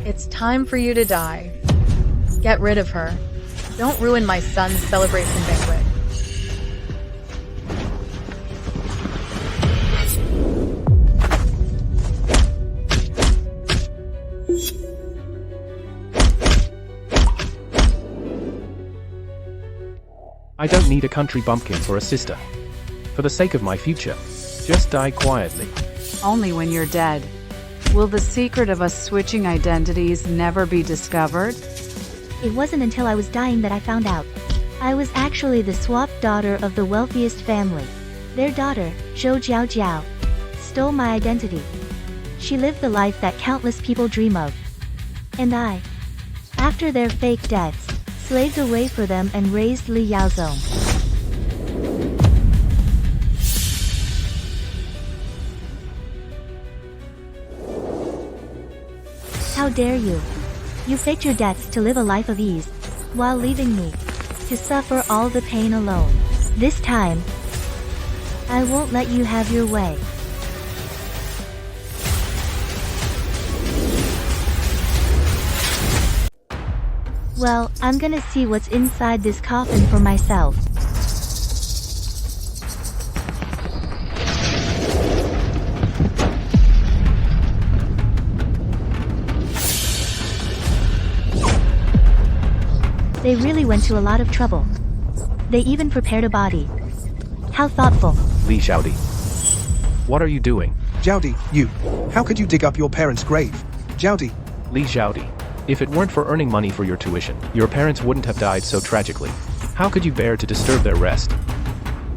It's time for you to die. Get rid of her. Don't ruin my son's celebration banquet. I don't need a country bumpkin for a sister. For the sake of my future, just die quietly. Only when you're dead. Will the secret of us switching identities never be discovered? It wasn't until I was dying that I found out. I was actually the swapped daughter of the wealthiest family. Their daughter, Zhou Jiao Jiao, stole my identity. She lived the life that countless people dream of. And I, after their fake deaths, slaved away for them and raised Li Yaozong. How dare you? You faked your deaths to live a life of ease, while leaving me to suffer all the pain alone. This time, I won't let you have your way. Well, I'm gonna see what's inside this coffin for myself. They really went to a lot of trouble. They even prepared a body. How thoughtful. Li Xiaodi. What are you doing? Jiaodi, you. How could you dig up your parents' grave? Jiaodi. Li Xiaodi. If it weren't for earning money for your tuition, your parents wouldn't have died so tragically. How could you bear to disturb their rest?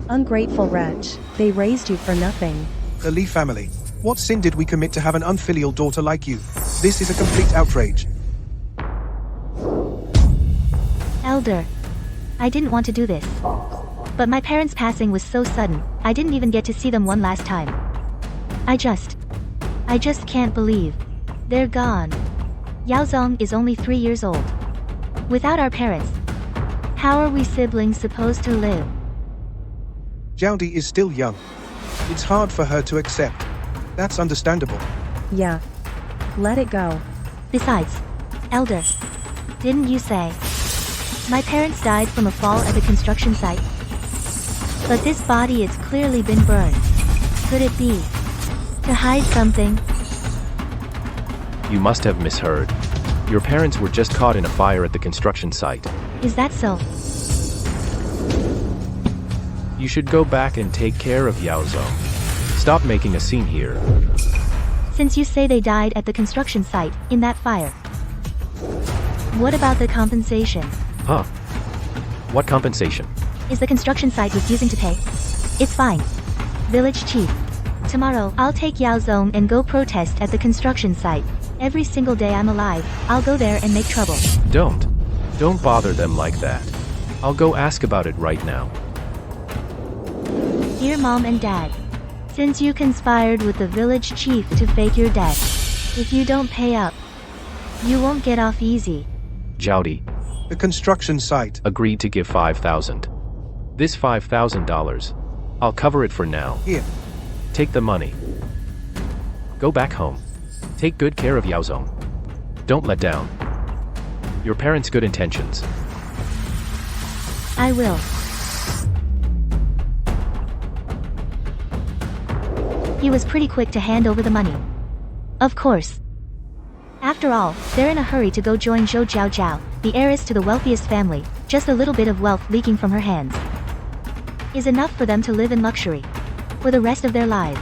Ungrateful wretch. They raised you for nothing. The Li family. What sin did we commit to have an unfilial daughter like you? This is a complete outrage. Elder, I didn't want to do this. But my parents' passing was so sudden, I didn't even get to see them one last time. I just can't believe. They're gone. Yaozong is only 3 years old. Without our parents, how are we siblings supposed to live? Jiaodi is still young. It's hard for her to accept. That's understandable. Yeah. Let it go. Besides, Elder, didn't you say my parents died from a fall at the construction site? But this body has clearly been burned. Could it be to hide something? You must have misheard. Your parents were just caught in a fire at the construction site. Is that so? You should go back and take care of Yaozong. Stop making a scene here. Since you say they died at the construction site, in that fire, what about the compensation? Huh? What compensation? Is the construction site refusing to pay? It's fine. Village Chief. Tomorrow, I'll take Yaozong and go protest at the construction site. Every single day I'm alive, I'll go there and make trouble. Don't bother them like that. I'll go ask about it right now. Dear Mom and Dad, since you conspired with the village chief to fake your death, if you don't pay up, you won't get off easy. Jiaodi. The construction site Agreed to give $5,000. This $5,000. I'll cover it for now. Here. Take the money. Go back home. Take good care of Yaozong. Don't let down your parents' good intentions. I will. He was pretty quick to hand over the money. Of course. After all, they're in a hurry to go join Zhou Jiao Jiao, the heiress to the wealthiest family. Just a little bit of wealth leaking from her hands is enough for them to live in luxury for the rest of their lives.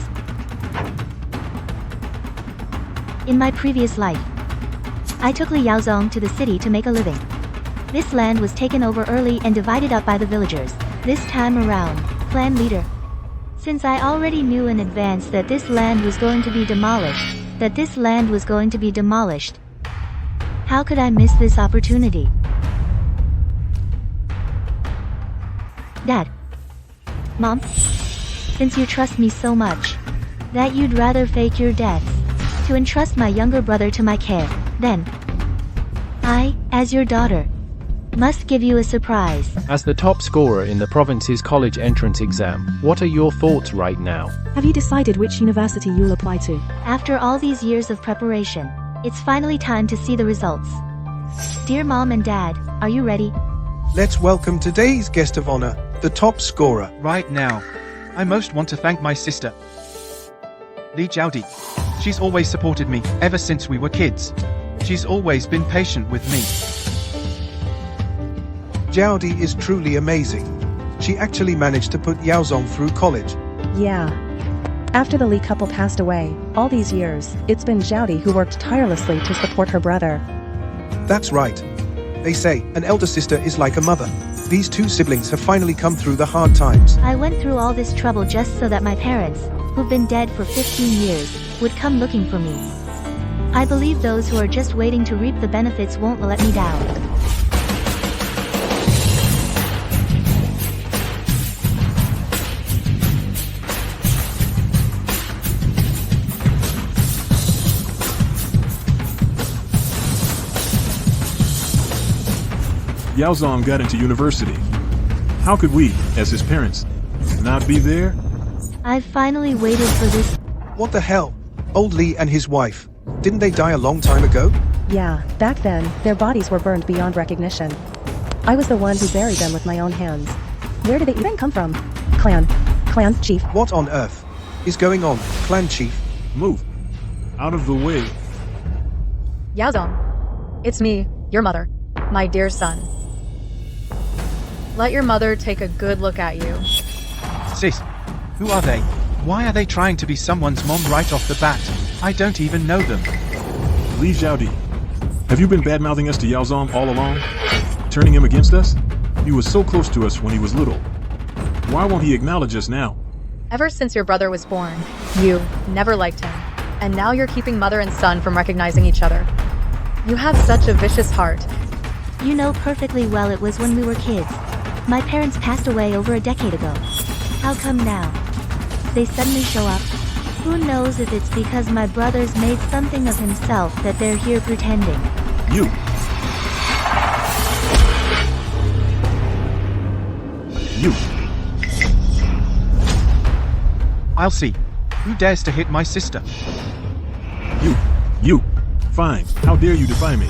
In my previous life, I took Li Yaozong to the city to make a living. This land was taken over early and divided up by the villagers. This time around, clan leader. Since I already knew in advance that this land was going to be demolished, how could I miss this opportunity? Dad. Mom. Since you trust me so much that you'd rather fake your deaths to entrust my younger brother to my care, then I, as your daughter, must give you a surprise. As the top scorer in the province's college entrance exam, what are your thoughts right now? Have you decided which university you'll apply to? After all these years of preparation, It's finally time to see the results. Dear Mom and Dad, are you ready? Let's welcome today's guest of honor, the top scorer. Right now, I most want to thank my sister, Li Jiaodi. She's always supported me, ever since we were kids. She's always been patient with me. Jiaodi is truly amazing. She actually managed to put Yaozong through college. Yeah. After the Li couple passed away, all these years, it's been Jiaodi who worked tirelessly to support her brother. That's right. They say, an elder sister is like a mother. These two siblings have finally come through the hard times. I went through all this trouble just so that my parents, who've been dead for 15 years, would come looking for me. I believe those who are just waiting to reap the benefits won't let me down. Yaozong got into university. How could we, as his parents, not be there? I've finally waited for this. What the hell? Old Li and his wife. Didn't they die a long time ago? Yeah, back then, their bodies were burned beyond recognition. I was the one who buried them with my own hands. Where did they even come from? Clan chief. What on earth is going on, clan chief? Move. Out of the way. Yaozong, it's me, your mother, my dear son. Let your mother take a good look at you. Sis, who are they? Why are they trying to be someone's mom right off the bat? I don't even know them. Li Jiaodi, have you been bad-mouthing us to Yaozong all along? Turning him against us? He was so close to us when he was little. Why won't he acknowledge us now? Ever since your brother was born, you never liked him. And now you're keeping mother and son from recognizing each other. You have such a vicious heart. You know perfectly well it was when we were kids. My parents passed away over a decade ago. How come now they suddenly show up? Who knows if it's because my brother's made something of himself that they're here pretending. You. I'll see. Who dares to hit my sister? You. Fine. How dare you defy me?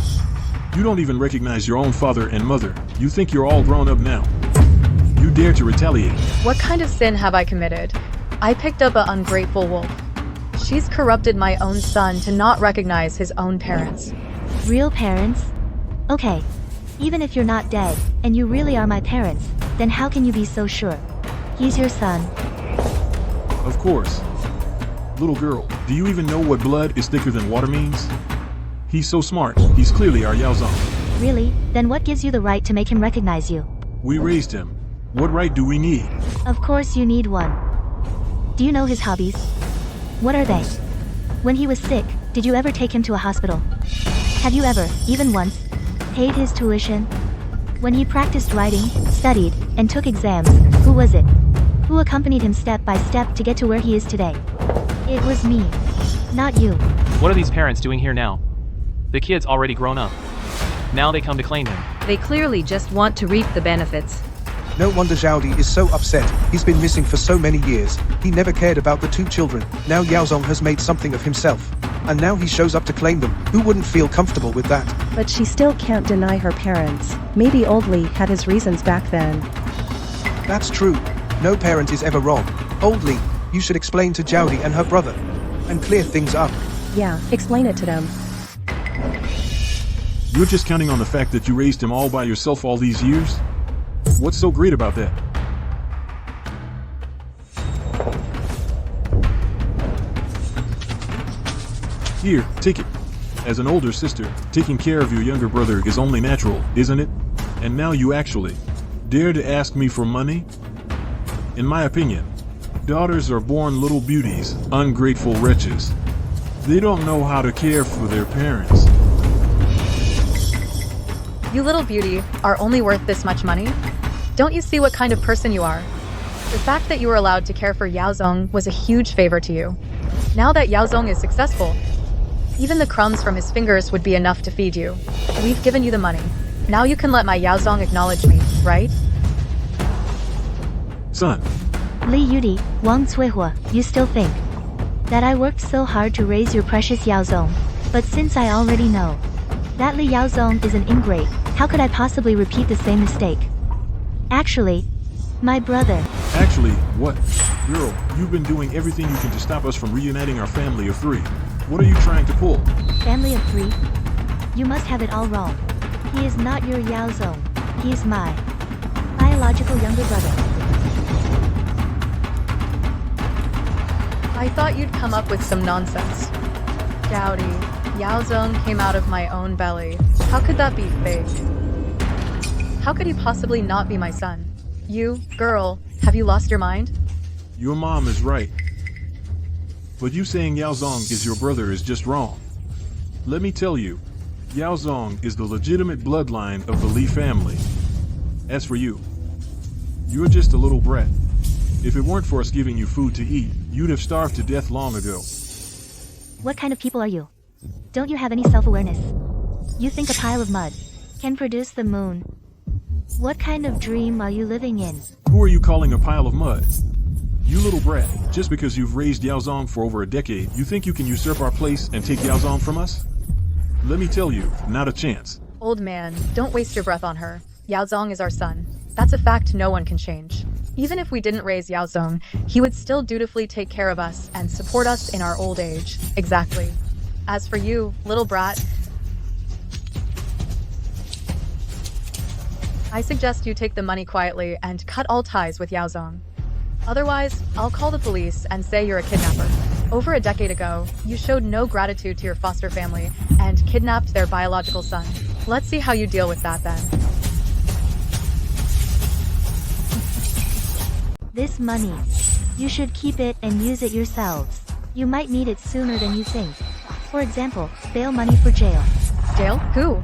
You don't even recognize your own father and mother. You think you're all grown up now. You dare to retaliate. What kind of sin have I committed? I picked up an ungrateful wolf. She's corrupted my own son to not recognize his own parents. Real parents? Okay. Even if you're not dead, and you really are my parents, then how can you be so sure? He's your son. Of course. Little girl, do you even know what blood is thicker than water means? He's so smart. He's clearly our Yaozong. Really? Then what gives you the right to make him recognize you? We raised him. What right do we need? Of course you need one. Do you know his hobbies? What are they? When he was sick, did you ever take him to a hospital? Have you ever, even once, paid his tuition? When he practiced writing, studied, and took exams, who was it? Who accompanied him step by step to get to where he is today? It was me, not you. What are these parents doing here now? The kid's already grown up. Now they come to claim him. They clearly just want to reap the benefits. No wonder Jiaodi is so upset. He's been missing for so many years. He never cared about the two children. Now Yaozong has made something of himself. And now he shows up to claim them. Who wouldn't feel comfortable with that? But she still can't deny her parents. Maybe old Li had his reasons back then. That's true. No parent is ever wrong. Old Li, you should explain to Jiaodi and her brother. And clear things up. Yeah, explain it to them. You're just counting on the fact that you raised him all by yourself all these years? What's so great about that? Here, take it. As an older sister, taking care of your younger brother is only natural, isn't it? And now you actually dare to ask me for money? In my opinion, daughters are born little beauties, ungrateful wretches. They don't know how to care for their parents. You little beauty are only worth this much money? Don't you see what kind of person you are? The fact that you were allowed to care for Yaozong was a huge favor to you. Now that Yaozong is successful, even the crumbs from his fingers would be enough to feed you. We've given you the money. Now you can let my Yaozong acknowledge me, right? Son. Li Yudi, Wang Cuihua, you still think that I worked so hard to raise your precious Yaozong? But since I already know that Li Yaozong is an ingrate, how could I possibly repeat the same mistake? Actually, my brother. Actually, what? Girl, you've been doing everything you can to stop us from reuniting our family of 3. What are you trying to pull? Family of 3? You must have it all wrong. He is not your Yaozong. He is my biological younger brother. I thought you'd come up with some nonsense. Dowdy, Yaozong came out of my own belly. How could that be fake? How could he possibly not be my son? You, girl, have you lost your mind? Your mom is right. But you saying Yaozong is your brother is just wrong. Let me tell you, Yaozong is the legitimate bloodline of the Li family. As for you, you're just a little brat. If it weren't for us giving you food to eat, you'd have starved to death long ago. What kind of people are you? Don't you have any self-awareness? You think a pile of mud can produce the moon? What kind of dream are you living in? Who are you calling a pile of mud? You little brat, just because you've raised Yaozong for over a decade, you think you can usurp our place and take Yaozong from us? Let me tell you, not a chance. Old man, don't waste your breath on her. Yaozong is our son. That's a fact no one can change. Even if we didn't raise Yaozong, he would still dutifully take care of us and support us in our old age. Exactly. As for you, little brat, I suggest you take the money quietly and cut all ties with Yaozong. Otherwise, I'll call the police and say you're a kidnapper. Over a decade ago, you showed no gratitude to your foster family and kidnapped their biological son. Let's see how you deal with that then. This money, you should keep it and use it yourselves. You might need it sooner than you think. For example, bail money for jail. Jail? Who?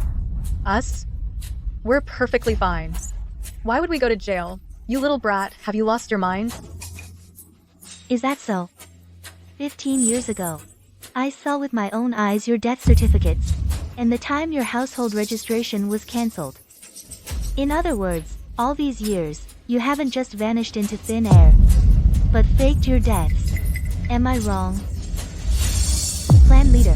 Us? We're perfectly fine. Why would we go to jail? You little brat, have you lost your mind? Is that so? 15 years ago, I saw with my own eyes your death certificates, and the time your household registration was cancelled. In other words, all these years, you haven't just vanished into thin air, but faked your deaths. Am I wrong? Clan leader.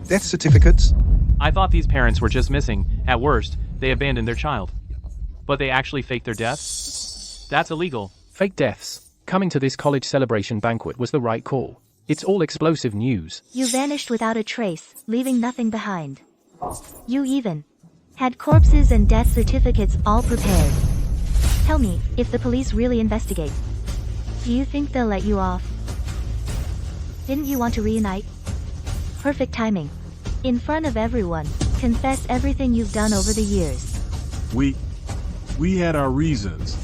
Death certificates? I thought these parents were just missing. At worst, they abandoned their child. But they actually faked their deaths? That's illegal. Fake deaths. Coming to this college celebration banquet was the right call. It's all explosive news. You vanished without a trace, leaving nothing behind. You even had corpses and death certificates all prepared. Tell me, if the police really investigate, do you think they'll let you off? Didn't you want to reunite? Perfect timing. In front of everyone, confess everything you've done over the years. We had our reasons.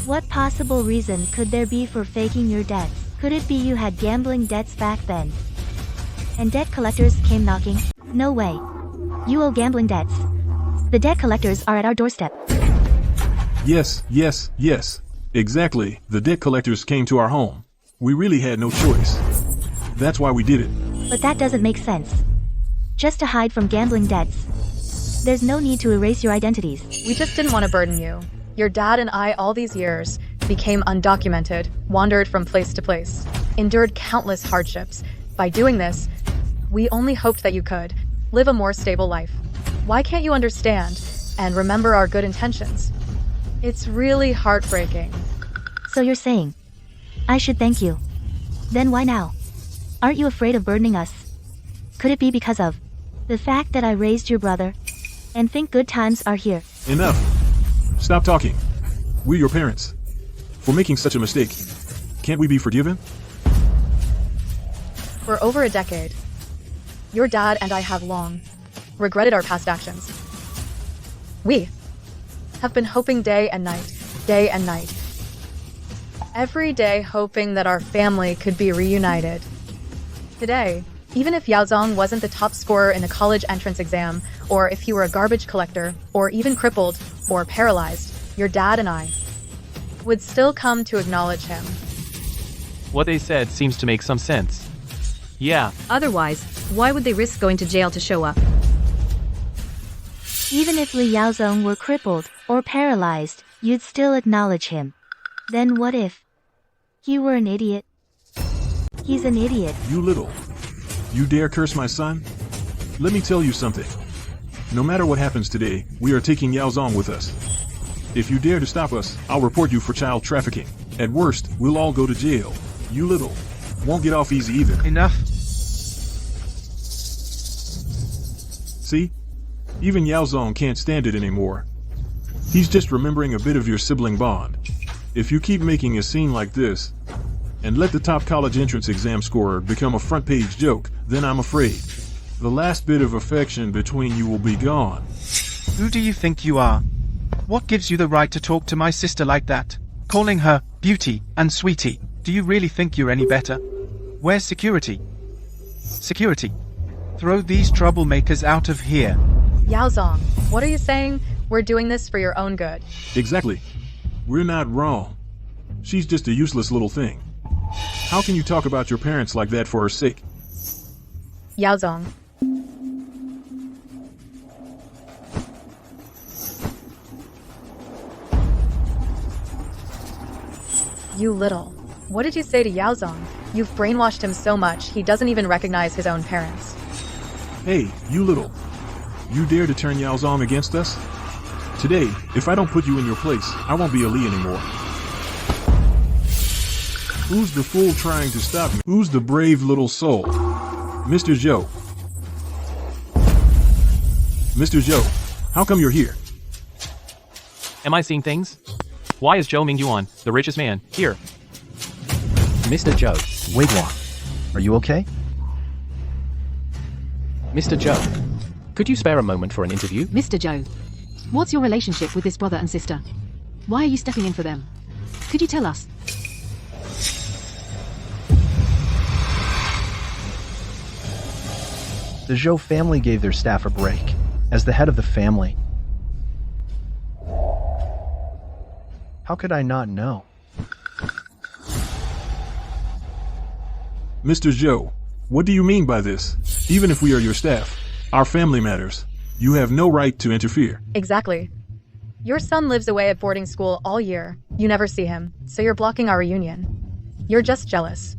What possible reason could there be for faking your debts? Could it be you had gambling debts back then? And debt collectors came knocking? No way. You owe gambling debts. The debt collectors are at our doorstep. Yes. Exactly. The debt collectors came to our home. We really had no choice. That's why we did it. But that doesn't make sense. Just to hide from gambling debts. There's no need to erase your identities. We just didn't want to burden you. Your dad and I, all these years, became undocumented, wandered from place to place, endured countless hardships. By doing this, we only hoped that you could live a more stable life. Why can't you understand and remember our good intentions? It's really heartbreaking. So you're saying I should thank you. Then why now? Aren't you afraid of burdening us? Could it be because of the fact that I raised your brother and think good times are here? Enough. Stop talking. We're your parents. For making such a mistake, can't we be forgiven? For over a decade, your dad and I have long regretted our past actions. We have been hoping day and night, every day hoping that our family could be reunited. Today, even if Yaozong wasn't the top scorer in a college entrance exam, or if he were a garbage collector, or even crippled or paralyzed, your dad and I would still come to acknowledge him. What they said seems to make some sense. Yeah, Otherwise, why would they risk going to jail to show up? Even if Li Yaozong were crippled or paralyzed, you'd still acknowledge him. Then what if You were an idiot. He's an idiot. You little. You dare curse my son? Let me tell you something. No matter what happens today, we are taking Yao Zong with us. If you dare to stop us, I'll report you for child trafficking. At worst, we'll all go to jail. You little. Won't get off easy either. Enough. See? Even Yao Zong can't stand it anymore. He's just remembering a bit of your sibling bond. If you keep making a scene like this, and let the top college entrance exam scorer become a front-page joke, then I'm afraid the last bit of affection between you will be gone. Who do you think you are? What gives you the right to talk to my sister like that? Calling her beauty and sweetie. Do you really think you're any better? Where's security? Security. Throw these troublemakers out of here. Yao Zong, what are you saying? We're doing this for your own good. Exactly. We're not wrong. She's just a useless little thing. How can you talk about your parents like that for her sake? Yao Zong. You little. What did you say to Yao Zong? You've brainwashed him so much, he doesn't even recognize his own parents. Hey, you little. You dare to turn Yao Zong against us? Today, if I don't put you in your place, I won't be a Lee anymore. Who's the fool trying to stop me? Who's the brave little soul? Mr. Zhou. Mr. Zhou, how come you're here? Am I seeing things? Why is Zhou Mingyuan, the richest man, here? Mr. Zhou. Wait, Wang. Are you okay? Mr. Zhou. Could you spare a moment for an interview? Mr. Zhou, what's your relationship with this brother and sister? Why are you stepping in for them? Could you tell us? The Zhou family gave their staff a break. As the head of the family. How could I not know? Mr. Zhou, what do you mean by this? Even if we are your staff, our family matters. You have no right to interfere. Exactly. Your son lives away at boarding school all year. You never see him, so you're blocking our reunion. You're just jealous.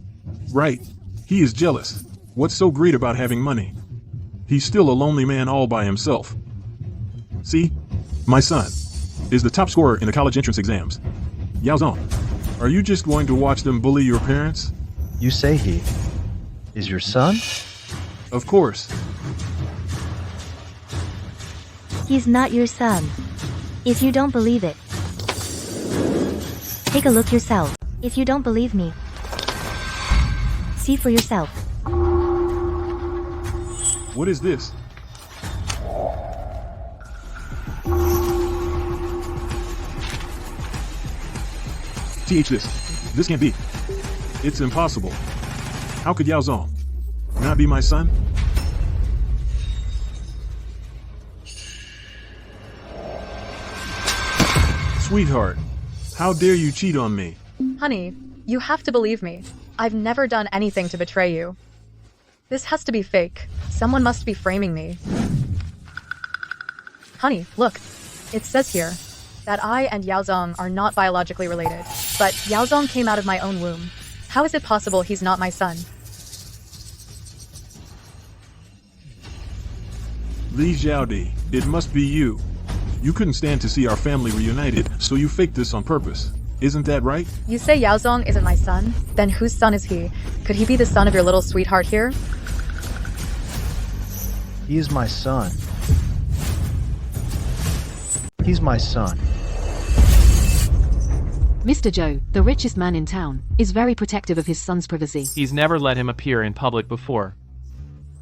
Right. He is jealous. What's so great about having money? He's still a lonely man all by himself. See? My son is the top scorer in the college entrance exams. Yao Zong, are you just going to watch them bully your parents? You say he is your son? Of course. He's not your son. If you don't believe it, take a look yourself. If you don't believe me, see for yourself. What is this? This can't be. It's impossible. How could Yao Zong not be my son? Sweetheart, how dare you cheat on me? Honey, you have to believe me. I've never done anything to betray you. This has to be fake. Someone must be framing me. Honey, look. It says here that I and Yao Zong are not biologically related, but Yao Zong came out of my own womb. How is it possible he's not my son? Li Xiaodi, it must be you. You couldn't stand to see our family reunited, so you faked this on purpose. Isn't that right? You say Yao Zong isn't my son? Then whose son is he? Could he be the son of your little sweetheart here? He is my son. He's my son. Mr. Zhou, the richest man in town, is very protective of his son's privacy. He's never let him appear in public before.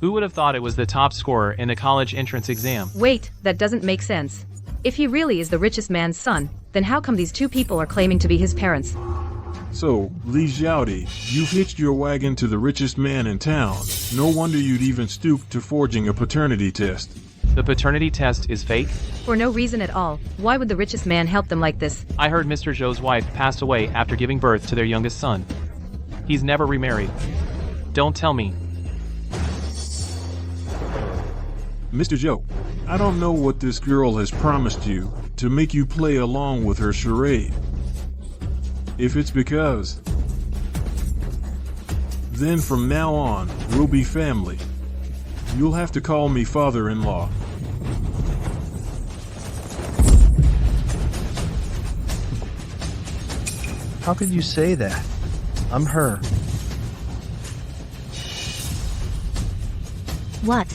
Who would have thought it was the top scorer in the college entrance exam? Wait, that doesn't make sense. If he really is the richest man's son, then how come these two people are claiming to be his parents? So, Li Xiaodi, you've hitched your wagon to the richest man in town. No wonder you'd even stoop to forging a paternity test. The paternity test is fake? For no reason at all. Why would the richest man help them like this? I heard Mr. Zhou's wife passed away after giving birth to their youngest son. He's never remarried. Don't tell me. Mr. Zhou, I don't know what this girl has promised you to make you play along with her charade. If it's because Then from now on, we'll be family. You'll have to call me father-in-law. How could you say that? I'm her. What?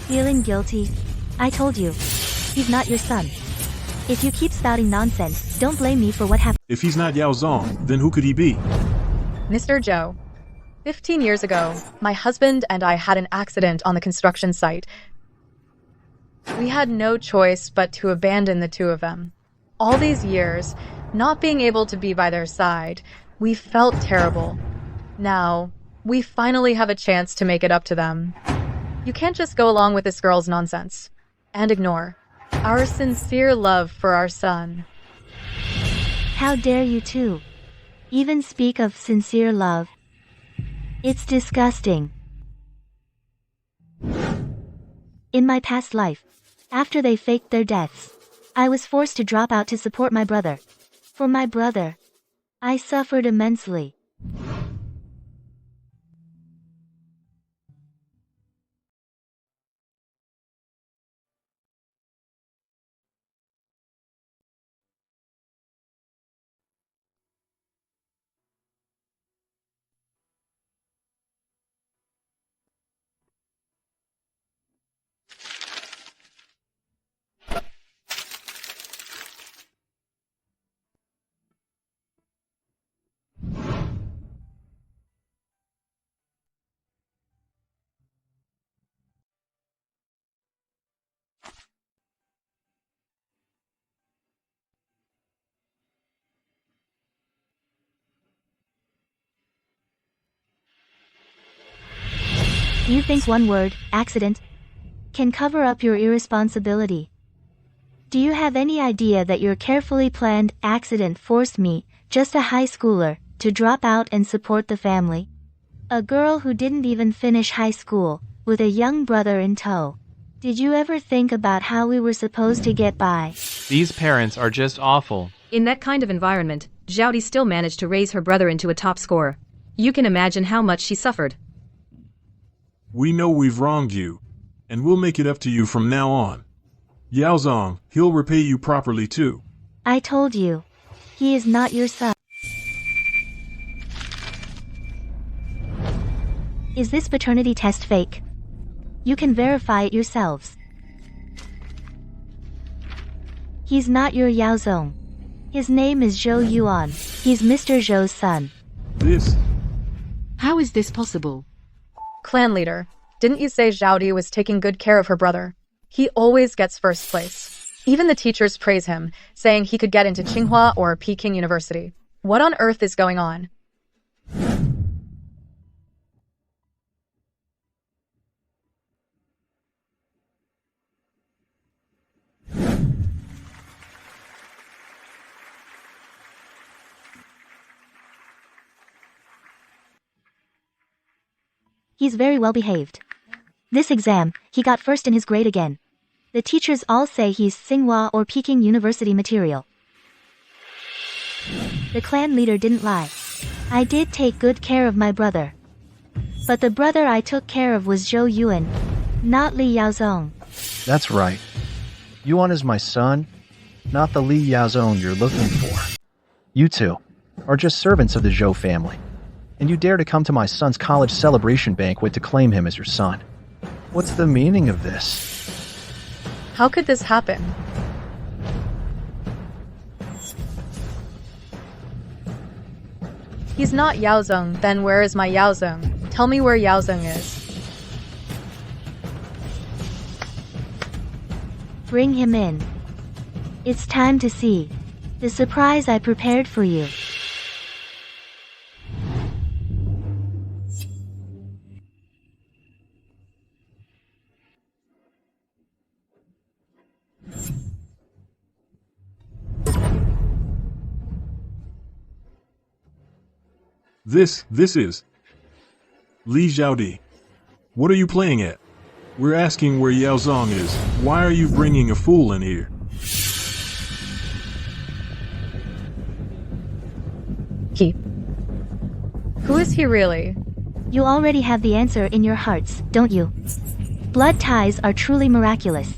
Feeling guilty? I told you. He's not your son. If you keep spouting nonsense, don't blame me for what happened. If he's not Yao Zong, then who could he be? Mr. Zhou, 15 years ago, my husband and I had an accident on the construction site. We had no choice but to abandon the two of them. All these years, not being able to be by their side, we felt terrible. Now, we finally have a chance to make it up to them. You can't just go along with this girl's nonsense and ignore our sincere love for our son. How dare you two? Even speak of sincere love. It's disgusting. In my past life, after they faked their deaths, I was forced to drop out to support my brother. For my brother, I suffered immensely. Do you think one word, accident, can cover up your irresponsibility? Do you have any idea that your carefully planned accident forced me, just a high schooler, to drop out and support the family? A girl who didn't even finish high school, with a young brother in tow. Did you ever think about how we were supposed to get by? These parents are just awful. In that kind of environment, Zhaodi still managed to raise her brother into a top scorer. You can imagine how much she suffered. We know we've wronged you, and we'll make it up to you from now on. Yao Zong, he'll repay you properly too. I told you. He is not your son. Is this paternity test fake? You can verify it yourselves. He's not your Yao Zong. His name is Zhou Yuan. He's Mr. Zhou's son. This. How is this possible? Clan leader, didn't you say Zhaodi was taking good care of her brother? He always gets first place. Even the teachers praise him, saying he could get into Tsinghua or Peking University. What on earth is going on? He's very well behaved. This exam, he got first in his grade again. The teachers all say he's Tsinghua or Peking University material. The clan leader didn't lie. I did take good care of my brother. But the brother I took care of was Zhou Yuan, not Li Yaozong. That's right. Yuan is my son, not the Li Yaozong you're looking for. You two are just servants of the Zhou family, and you dare to come to my son's college celebration banquet to claim him as your son. What's the meaning of this? How could this happen? He's not Yaozong, then where is my Yaozong? Tell me where Yaozong is. Bring him in. It's time to see the surprise I prepared for you. This is Li Zhaodi. What are you playing at? We're asking where Yao Zong is. Why are you bringing a fool in here? Who is he really? You already have the answer in your hearts, don't you? Blood ties are truly miraculous.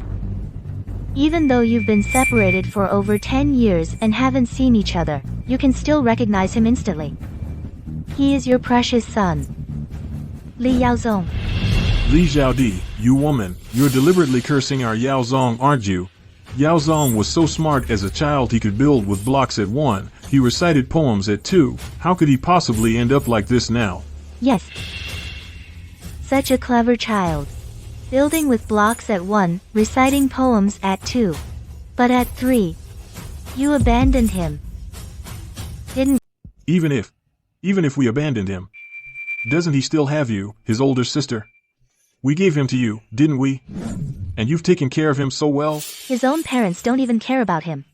Even though you've been separated for over 10 years and haven't seen each other, you can still recognize him instantly. He is your precious son. Li Yaozong. Li Xiaodi, you woman, you're deliberately cursing our Yaozong, aren't you? Yaozong was so smart as a child he could build with blocks at 1, he recited poems at 2, how could he possibly end up like this now? Yes. Such a clever child. Building with blocks at 1, reciting poems at 2. But at 3, you abandoned him. Didn't. Even if we abandoned him, doesn't he still have you, his older sister? We gave him to you, didn't we? And you've taken care of him so well? His own parents don't even care about him.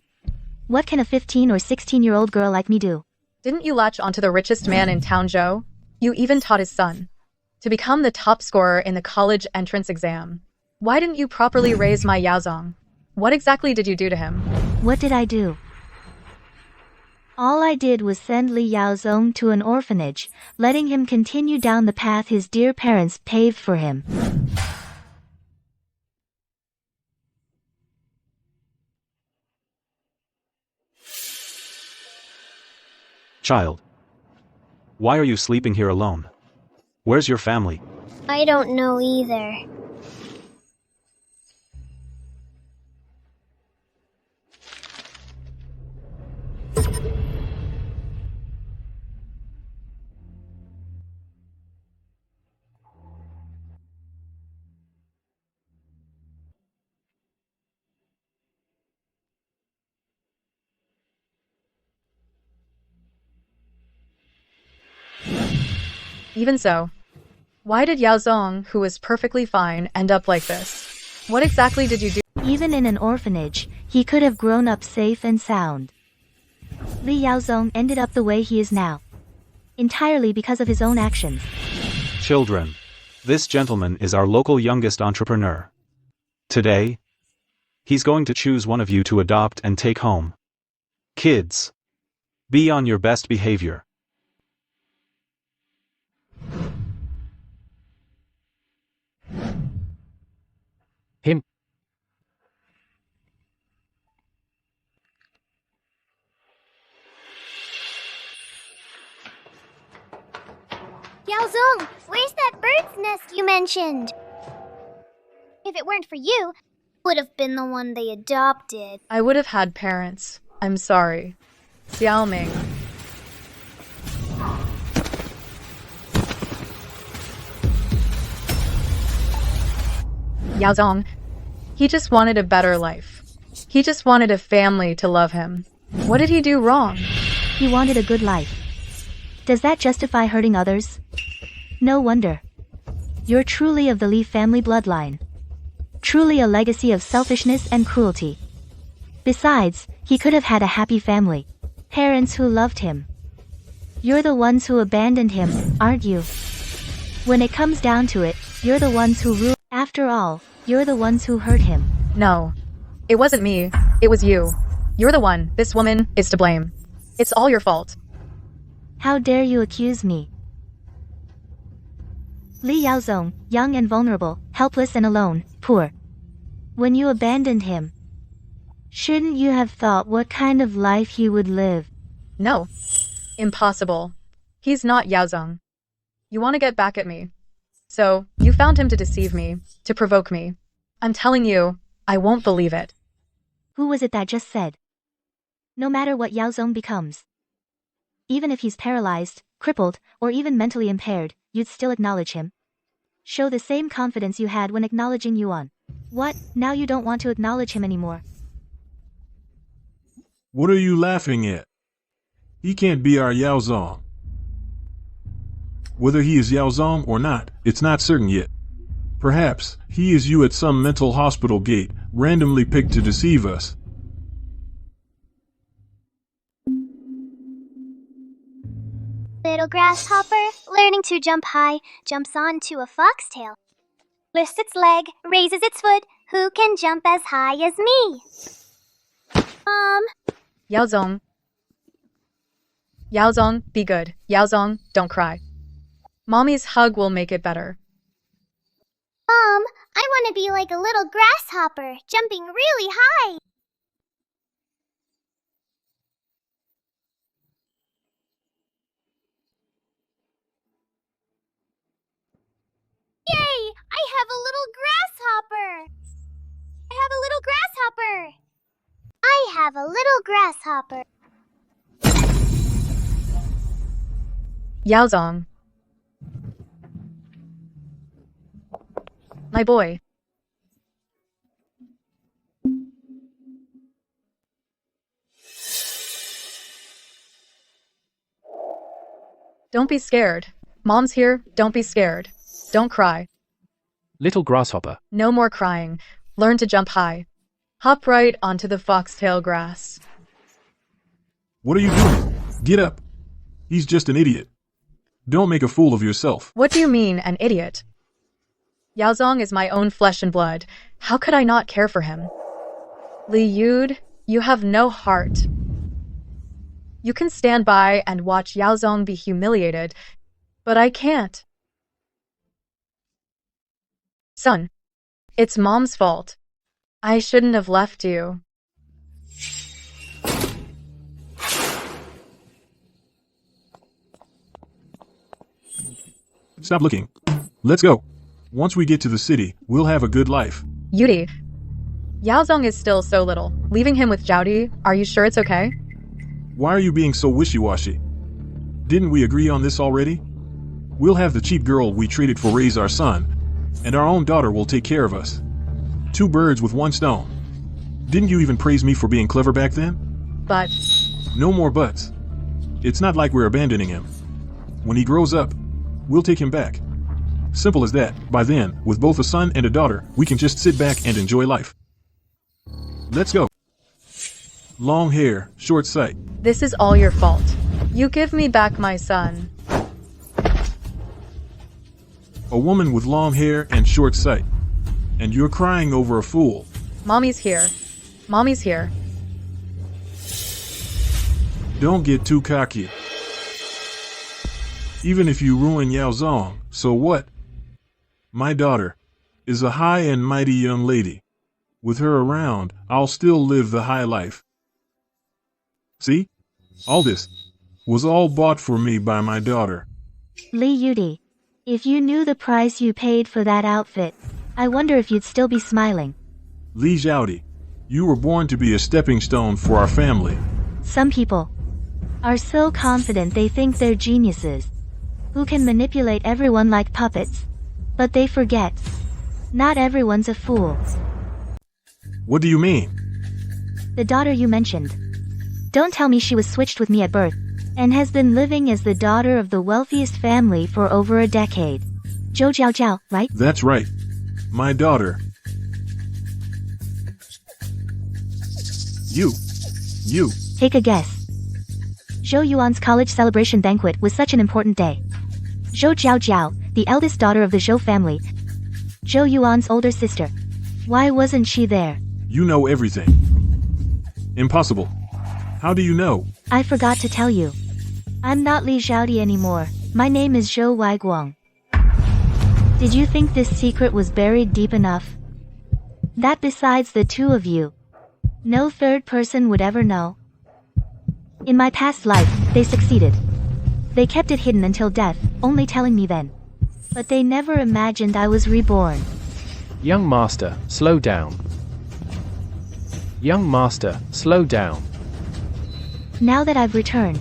What can a 15 or 16-year-old girl like me do? Didn't you latch onto the richest man in town, Joe? You even taught his son to become the top scorer in the college entrance exam. Why didn't you properly raise my Yaozong? What exactly did you do to him? What did I do? All I did was send Li Yaozong to an orphanage, letting him continue down the path his dear parents paved for him. Child, why are you sleeping here alone? Where's your family? I don't know either. Even so, why did Yaozong, who was perfectly fine, end up like this? What exactly did you do? Even in an orphanage, he could have grown up safe and sound. Li Yaozong ended up the way he is now. Entirely because of his own actions. Children, this gentleman is our local youngest entrepreneur. Today, he's going to choose one of you to adopt and take home. Kids, be on your best behavior. Him. Yaozong, where's that bird's nest you mentioned? If it weren't for you, would have been the one they adopted. I would have had parents. I'm sorry. Xiaoming. Yaozong. He just wanted a better life. He just wanted a family to love him. What did he do wrong? He wanted a good life. Does that justify hurting others? No wonder. You're truly of the Li family bloodline. Truly a legacy of selfishness and cruelty. Besides, he could have had a happy family. Parents who loved him. You're the ones who abandoned him, aren't you? When it comes down to it, you're the ones who ruined. After all, you're the ones who hurt him. No. It wasn't me. It was you. You're the one. This woman is to blame. It's all your fault. How dare you accuse me? Li Yaozong, young and vulnerable, helpless and alone, poor. When you abandoned him, shouldn't you have thought what kind of life he would live? No. Impossible. He's not Yaozong. You want to get back at me. So, you found him to deceive me, to provoke me. I'm telling you, I won't believe it. Who was it that just said? No matter what Yaozong becomes, even if he's paralyzed, crippled, or even mentally impaired, you'd still acknowledge him. Show the same confidence you had when acknowledging Yuan. What, now you don't want to acknowledge him anymore? What are you laughing at? He can't be our Yaozong. Whether he is Yaozong or not, it's not certain yet. Perhaps, he is you at some mental hospital gate, randomly picked to deceive us. Little grasshopper, learning to jump high, jumps onto a foxtail. Lifts its leg, raises its foot. Who can jump as high as me? Yaozong. Yaozong, be good. Yaozong, don't cry. Mommy's hug will make it better. Mom, I want to be like a little grasshopper, jumping really high. Yay! I have a little grasshopper. I have a little grasshopper. I have a little grasshopper. Yaozong. My boy. Don't be scared. Mom's here, don't be scared. Don't cry. Little grasshopper. No more crying. Learn to jump high. Hop right onto the foxtail grass. What are you doing? Get up. He's just an idiot. Don't make a fool of yourself. What do you mean, an idiot? Yaozong is my own flesh and blood. How could I not care for him? Li Yud, you have no heart. You can stand by and watch Yaozong be humiliated, but I can't. Son, it's Mom's fault. I shouldn't have left you. Stop looking. Let's go. Once we get to the city, we'll have a good life. Yudi, Yaozong is still so little. Leaving him with Jiaodi, are you sure it's okay? Why are you being so wishy-washy? Didn't we agree on this already? We'll have the cheap girl we traded for raise our son, and our own daughter will take care of us. 2 birds with 1 stone. Didn't you even praise me for being clever back then? But No more buts. It's not like we're abandoning him. When he grows up, we'll take him back. Simple as that. By then, with both a son and a daughter, we can just sit back and enjoy life. Let's go. Long hair, short sight. this is all your fault. You give me back my son. A woman with long hair and short sight. And you're crying over a fool. Mommy's here. Mommy's here. Don't get too cocky. Even if you ruin Yaozong, so what? My daughter is a high and mighty young lady. With her around, I'll still live the high life. See? All this was all bought for me by my daughter. Li Yudi, if you knew the price you paid for that outfit, I wonder if you'd still be smiling. Li Zhaodi, you were born to be a stepping stone for our family. Some people are so confident they think they're geniuses, who can manipulate everyone like puppets. But they forget, not everyone's a fool. What do you mean? The daughter you mentioned. Don't tell me she was switched with me at birth, and has been living as the daughter of the wealthiest family for over a decade. Zhou Jiao Jiao, right? That's right. My daughter. You. Take a guess. Zhou Yuan's college celebration banquet was such an important day. Zhou Jiao Jiao, the eldest daughter of the Zhou family, Zhou Yuan's older sister. Why wasn't she there? You know everything. Impossible. How do you know? I forgot to tell you. I'm not Li Zhaodi anymore. My name is Zhou Waiguang. Did you think this secret was buried deep enough? That besides the two of you, no third person would ever know? In my past life, they succeeded. They kept it hidden until death, only telling me then. But they never imagined I was reborn. Young master, slow down. Young master, slow down. Now that I've returned,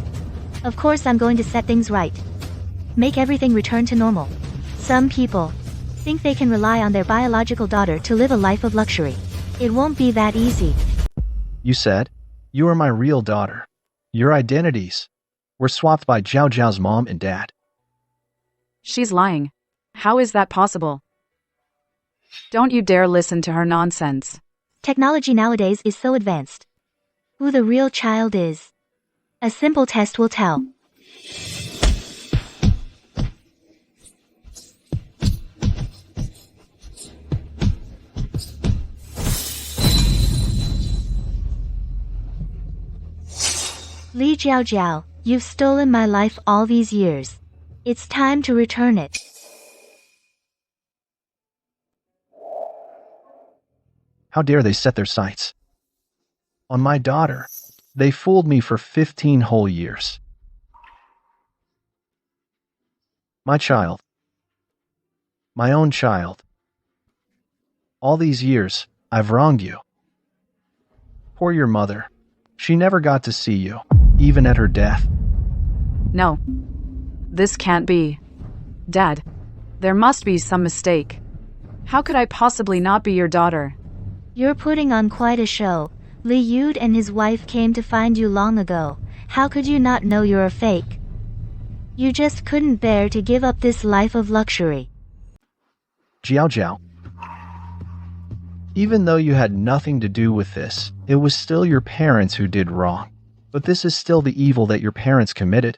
of course I'm going to set things right. Make everything return to normal. Some people think they can rely on their biological daughter to live a life of luxury. It won't be that easy. You said, you are my real daughter. Your identities were swapped by Zhao Zhao's mom and dad. She's lying. How is that possible? Don't you dare listen to her nonsense. Technology nowadays is so advanced. Who the real child is, a simple test will tell. Li Jiao Jiao, You've stolen my life all these years. It's time to return it. How dare they set their sights on my daughter? They fooled me for 15 whole years. My child. My own child. All these years, I've wronged you. Poor your mother. She never got to see you, even at her death. No. This can't be. Dad, there must be some mistake. How could I possibly not be your daughter? You're putting on quite a show. Li Yud and his wife came to find you long ago. How could you not know you're a fake? You just couldn't bear to give up this life of luxury. Jiao Jiao. Even though you had nothing to do with this, it was still your parents who did wrong. But this is still the evil that your parents committed.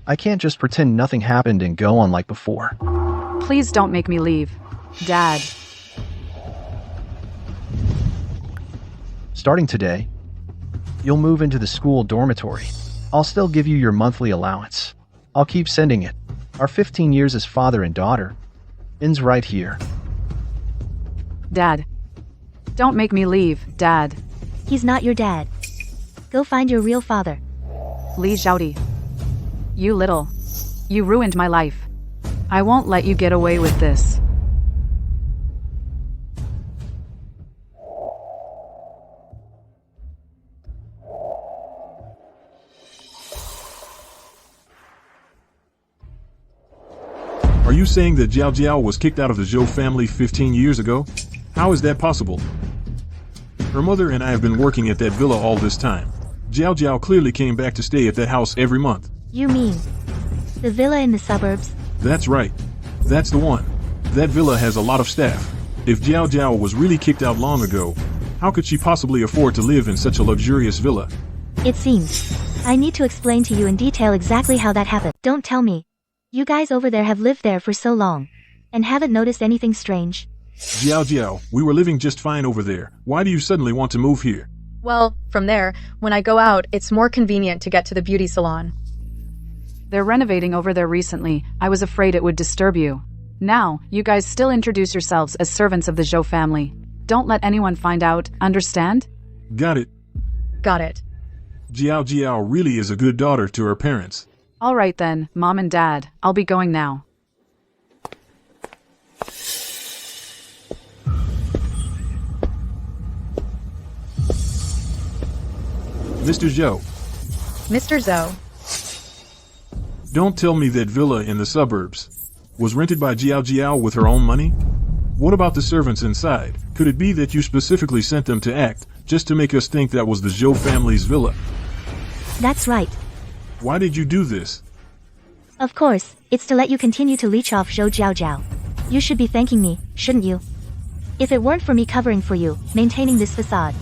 I can't just pretend nothing happened and go on like before. Please don't make me leave. Dad. Starting today, you'll move into the school dormitory. I'll still give you your monthly allowance. I'll keep sending it. Our 15 years as father and daughter ends right here. Dad. Don't make me leave, Dad. He's not your dad. Go find your real father. Li Xiaodi. You little. You ruined my life. I won't let you get away with this. Are you saying that Jiao Jiao was kicked out of the Zhou family 15 years ago? How is that possible? Her mother and I have been working at that villa all this time. Jiao Jiao clearly came back to stay at that house every month. You mean the villa in the suburbs? That's right. That's the one. That villa has a lot of staff. If Jiao Jiao was really kicked out long ago, how could she possibly afford to live in such a luxurious villa? It seems. I need to explain to you in detail exactly how that happened. Don't tell me. You guys over there have lived there for so long, and haven't noticed anything strange? Jiao Jiao, we were living just fine over there. Why do you suddenly want to move here? Well, from there, when I go out, it's more convenient to get to the beauty salon. They're renovating over there recently. I was afraid it would disturb you. Now, you guys still introduce yourselves as servants of the Zhou family. Don't let anyone find out, understand? Got it. Got it. Jiao Jiao really is a good daughter to her parents. All right then, Mom and Dad, I'll be going now. Mr. Zhou, Mr. Zhou, don't tell me that villa in the suburbs was rented by Jiao Jiao with her own money? What about the servants inside? Could it be that you specifically sent them to act, just to make us think that was the Zhou family's villa? That's right. Why did you do this? Of course, it's to let you continue to leech off Zhou Jiao Jiao. You should be thanking me, shouldn't you? If it weren't for me covering for you, maintaining this facade,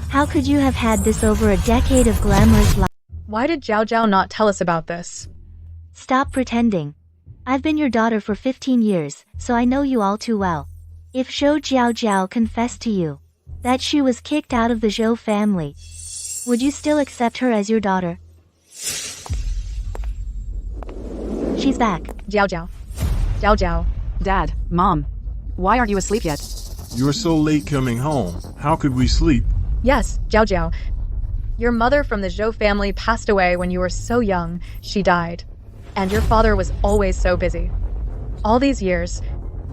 how could you have had this over a decade of glamorous life? why did Jiao Jiao not tell us about this? Stop pretending. I've been your daughter for 15 years, so I know you all too well. If Zhou Jiao Jiao confessed to you that she was kicked out of the Zhou family, would you still accept her as your daughter? She's back. Jiao Jiao. Jiao Jiao. Dad, Mom, why aren't you asleep yet? You're so late coming home. How could we sleep? Yes, Jiao Jiao. Your mother from the Zhou family passed away when you were so young. She died. And your father was always so busy. All these years,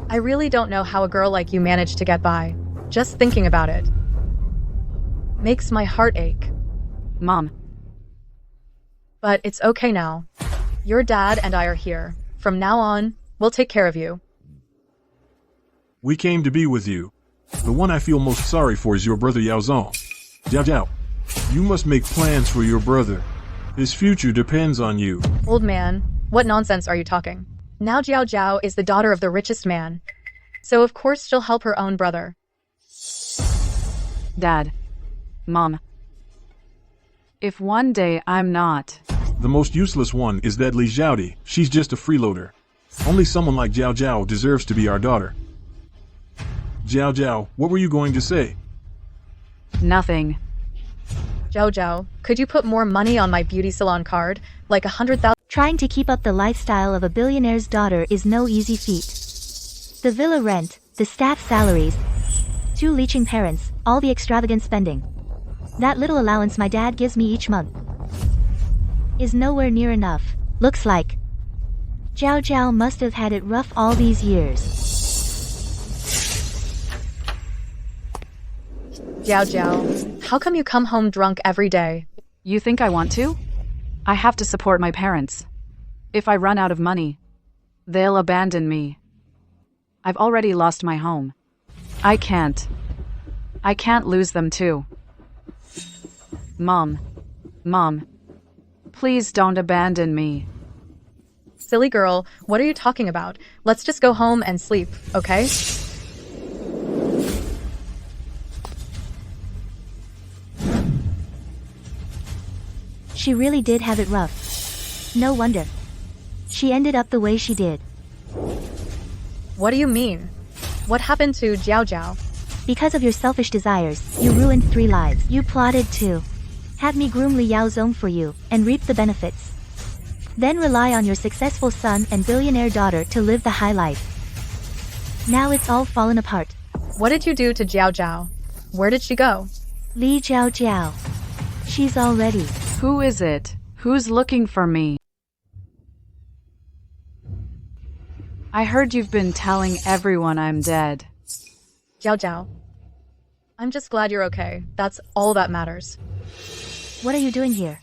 I really don't know how a girl like you managed to get by. Just thinking about it makes my heart ache. Mom. But it's okay now. Your dad and I are here. From now on, we'll take care of you. We came to be with you. The one I feel most sorry for is your brother Yaozong. Jiao Jiao, you must make plans for your brother. His future depends on you. Old man, what nonsense are you talking? Now Jiao Jiao is the daughter of the richest man. So of course she'll help her own brother. Dad. Mom. If one day I'm not... The most useless one is that Li Xiaodi. She's just a freeloader. Only someone like Jiao Jiao deserves to be our daughter. Jiao Jiao, what were you going to say? Nothing. Jojo, could you put more money on my beauty salon card? Like 100,000? Trying to keep up the lifestyle of a billionaire's daughter is no easy feat. The villa rent, the staff salaries, 2 leeching parents, all the extravagant spending. That little allowance my dad gives me each month is nowhere near enough. Looks like Jiao Jiao must have had it rough all these years. Jiao Jiao, how come you come home drunk every day? You think I want to? I have to support my parents. If I run out of money, they'll abandon me. I've already lost my home. I can't lose them too. Mom, please don't abandon me. Silly girl, what are you talking about? Let's just go home and sleep, okay? She really did have it rough. No wonder she ended up the way she did. What do you mean? What happened to Jiao Jiao? Because of your selfish desires, you ruined 3 lives. You plotted to have me groom Li Yaozong for you and reap the benefits. Then rely on your successful son and billionaire daughter to live the high life. Now it's all fallen apart. What did you do to Jiao Jiao? Where did she go? Li Jiao Jiao. She's already. Who is it? Who's looking for me? I heard you've been telling everyone I'm dead. Jiao Jiao. I'm just glad you're okay. That's all that matters. What are you doing here?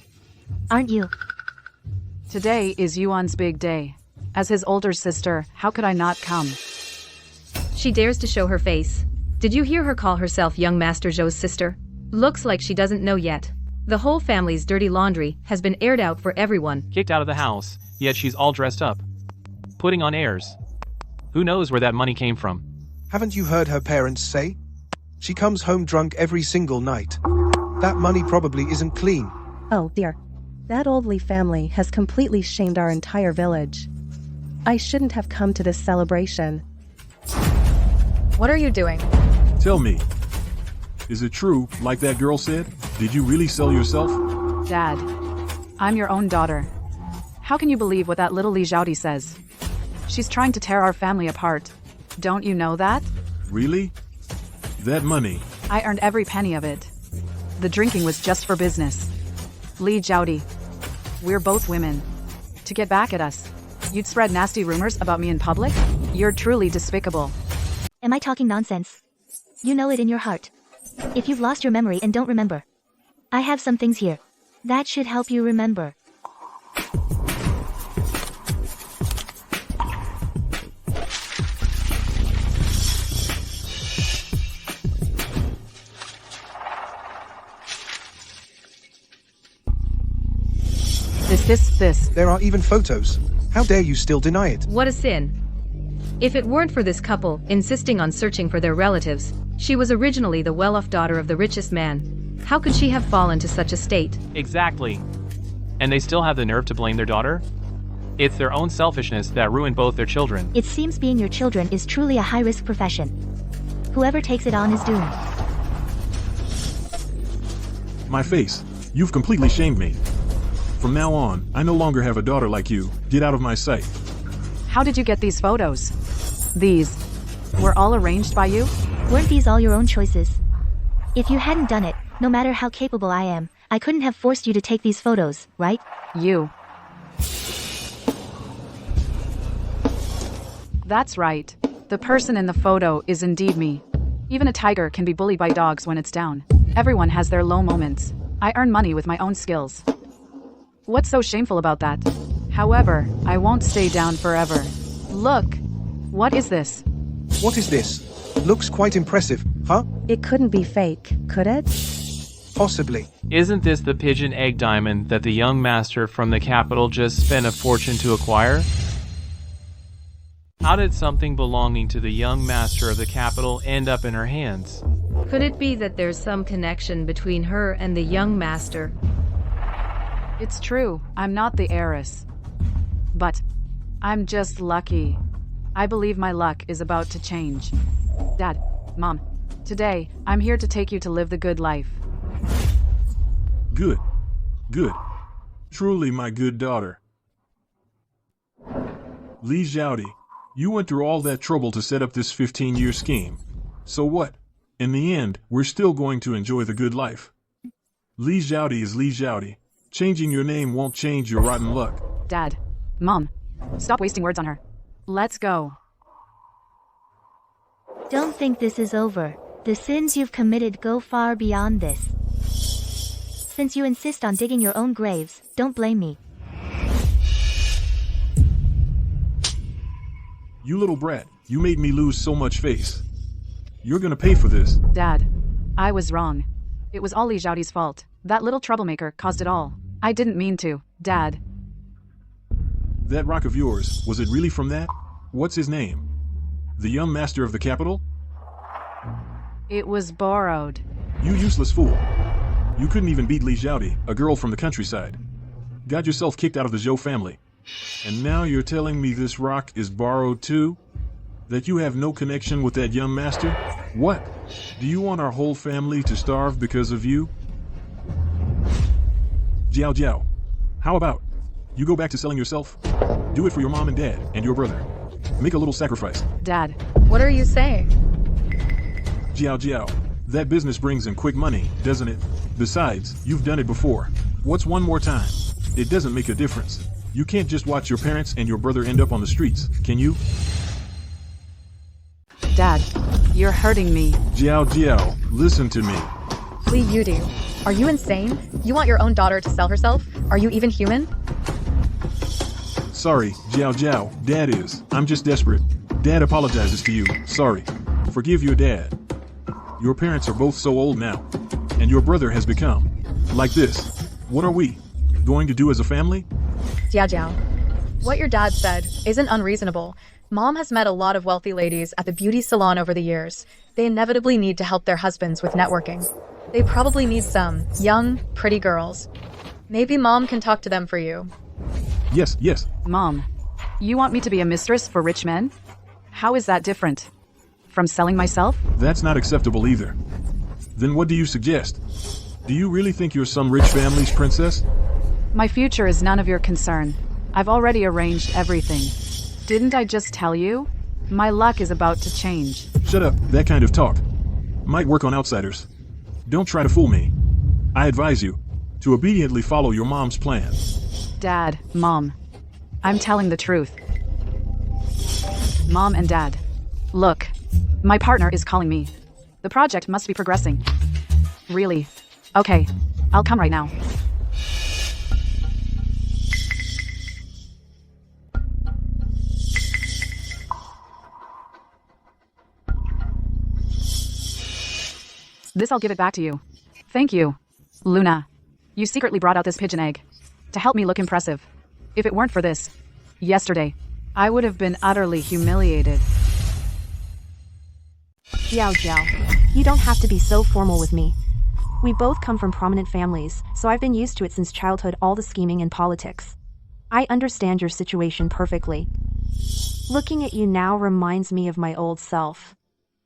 Aren't you? Today is Yuan's big day. As his older sister, how could I not come? She dares to show her face. Did you hear her call herself young Master Zhou's sister? Looks like she doesn't know yet. The whole family's dirty laundry has been aired out for everyone. Kicked out of the house, yet she's all dressed up. Putting on airs. Who knows where that money came from? Haven't you heard her parents say? She comes home drunk every single night. That money probably isn't clean. Oh dear. That old Lee family has completely shamed our entire village. I shouldn't have come to this celebration. What are you doing? Tell me, is it true, like that girl said? Did you really sell yourself? Dad, I'm your own daughter. How can you believe what that little Li Zhaodi says? She's trying to tear our family apart. Don't you know that? Really? That money? I earned every penny of it. The drinking was just for business. Li Zhaodi, we're both women. To get back at us, you'd spread nasty rumors about me in public? You're truly despicable. Am I talking nonsense? You know it in your heart. If you've lost your memory and don't remember, I have some things here that should help you remember. This. There are even photos. How dare you still deny it? What a sin. If it weren't for this couple insisting on searching for their relatives, she was originally the well-off daughter of the richest man. How could she have fallen to such a state? Exactly. And they still have the nerve to blame their daughter? It's their own selfishness that ruined both their children. It seems being your children is truly a high-risk profession. Whoever takes it on is doomed. My face. You've completely shamed me. From now on, I no longer have a daughter like you. Get out of my sight. How did you get these photos? These were all arranged by you? Weren't these all your own choices? If you hadn't done it, no matter how capable I am, I couldn't have forced you to take these photos, right? You. That's right. The person in the photo is indeed me. Even a tiger can be bullied by dogs when it's down. Everyone has their low moments. I earn money with my own skills. What's so shameful about that? However, I won't stay down forever. Look! What is this? What is this? Looks quite impressive, huh? It couldn't be fake, could it? Possibly. Isn't this the pigeon egg diamond that the young master from the capital just spent a fortune to acquire? How did something belonging to the young master of the capital end up in her hands? Could it be that there's some connection between her and the young master? It's true, I'm not the heiress. But I'm just lucky. I believe my luck is about to change. Dad, Mom, today, I'm here to take you to live the good life. Good. Good. Truly my good daughter. Li Xiaodi, you went through all that trouble to set up this 15-year scheme. So what? In the end, we're still going to enjoy the good life. Li Xiaodi is Li Xiaodi. Changing your name won't change your rotten luck. Dad. Mom. Stop wasting words on her. Let's go. Don't think this is over. The sins you've committed go far beyond this. Since you insist on digging your own graves, don't blame me. You little brat, you made me lose so much face. You're gonna pay for this. Dad. I was wrong. It was all Li Xiaodi's fault. That little troublemaker caused it all. I didn't mean to, Dad. That rock of yours, was it really from that? What's his name? The young master of the capital? It was borrowed. You useless fool. You couldn't even beat Li Xiaodi, a girl from the countryside. Got yourself kicked out of the Zhou family. And now you're telling me this rock is borrowed too? That you have no connection with that young master? What? Do you want our whole family to starve because of you? Jiao Jiao. How about you go back to selling yourself? Do it for your mom and dad and your brother. Make a little sacrifice. Dad. What are you saying? Jiao Jiao. That business brings in quick money, doesn't it? Besides, you've done it before. What's one more time? It doesn't make a difference. You can't just watch your parents and your brother end up on the streets, can you? Dad. You're hurting me. Jiao Jiao, listen to me. Li Yudi, are you insane? You want your own daughter to sell herself? Are you even human? Sorry, Jiao Jiao, Dad is. I'm just desperate. Dad apologizes to you. Sorry. Forgive your dad. Your parents are both so old now. And your brother has become like this. What are we going to do as a family? Jiao Jiao, what your dad said isn't unreasonable. Mom has met a lot of wealthy ladies at the beauty salon over the years. They inevitably need to help their husbands with networking. They probably need some young, pretty girls. Maybe Mom can talk to them for you. Yes, yes. Mom, you want me to be a mistress for rich men? How is that different from selling myself? That's not acceptable either. Then what do you suggest? Do you really think you're some rich family's princess? My future is none of your concern. I've already arranged everything. Didn't I just tell you? My luck is about to change. Shut up, that kind of talk might work on outsiders. Don't try to fool me. I advise you to obediently follow your mom's plan. Dad, Mom, I'm telling the truth. Mom and Dad, look, my partner is calling me. The project must be progressing. Really? Okay, I'll come right now. This I'll give it back to you. Thank you. Luna, you secretly brought out this pigeon egg to help me look impressive. If it weren't for this, yesterday, I would have been utterly humiliated. Jiao Jiao, you don't have to be so formal with me. We both come from prominent families, so I've been used to it since childhood, all the scheming and politics. I understand your situation perfectly. Looking at you now reminds me of my old self.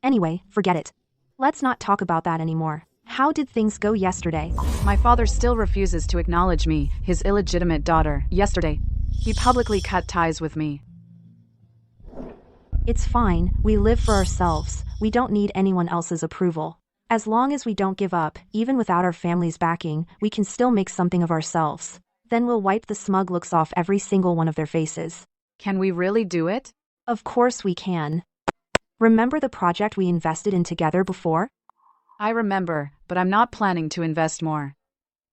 Anyway, forget it. Let's not talk about that anymore. How did things go yesterday? My father still refuses to acknowledge me, his illegitimate daughter. Yesterday, he publicly cut ties with me. It's fine, we live for ourselves. We don't need anyone else's approval. As long as we don't give up, even without our family's backing, we can still make something of ourselves. Then we'll wipe the smug looks off every single one of their faces. Can we really do it? Of course we can. Remember the project we invested in together before? I remember, but I'm not planning to invest more.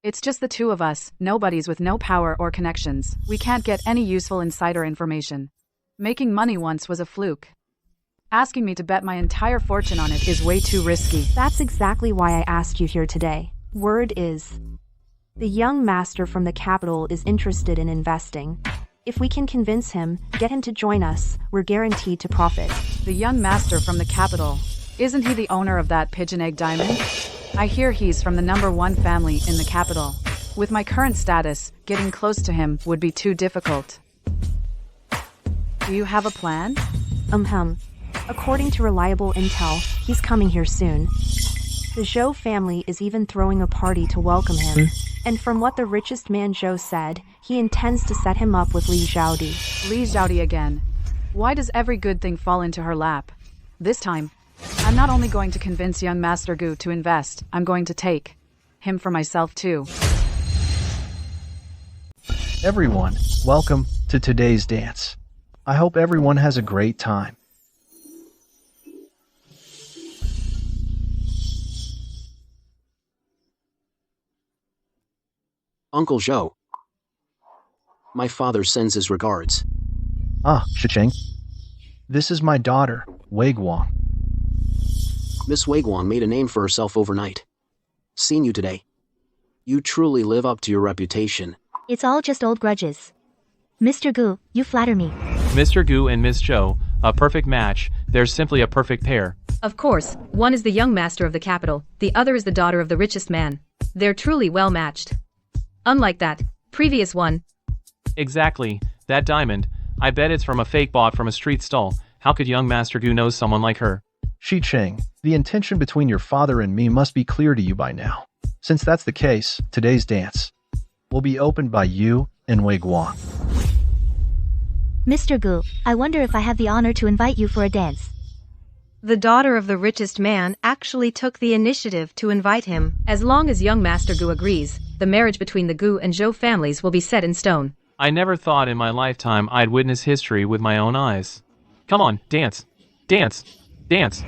It's just the two of us, nobodies with no power or connections. We can't get any useful insider information. Making money once was a fluke. Asking me to bet my entire fortune on it is way too risky. That's exactly why I asked you here today. Word is, the young master from the capital is interested in investing. If we can convince him, get him to join us, we're guaranteed to profit. The young master from the capital, isn't he the owner of that pigeon egg diamond? I hear he's from the #1 family in the capital. With my current status, getting close to him would be too difficult. Do you have a plan? According to reliable intel, he's coming here soon. The Zhou family is even throwing a party to welcome him. And from what the richest man Zhou said, he intends to set him up with Li Zhaodi. Li Zhaodi again. Why does every good thing fall into her lap? This time, I'm not only going to convince young Master Gu to invest, I'm going to take him for myself too. Everyone, welcome to today's dance. I hope everyone has a great time. Uncle Zhou. My father sends his regards. Ah, Shicheng. This is my daughter, Wei Guang. Miss Wei Guang made a name for herself overnight. Seen you today. You truly live up to your reputation. It's all just old grudges. Mr. Gu, you flatter me. Mr. Gu and Miss Zhou, a perfect match. They're simply a perfect pair. Of course, one is the young master of the capital, the other is the daughter of the richest man. They're truly well matched. Unlike that previous one. Exactly, that diamond. I bet it's from a fake bought from a street stall. How could young Master Gu know someone like her? Shicheng, the intention between your father and me must be clear to you by now. Since that's the case, today's dance will be opened by you and Wei Guang. Mr. Gu, I wonder if I have the honor to invite you for a dance. The daughter of the richest man actually took the initiative to invite him. As long as young Master Gu agrees, the marriage between the Gu and Zhou families will be set in stone. I never thought in my lifetime I'd witness history with my own eyes. Come on, dance. Dance. Dance.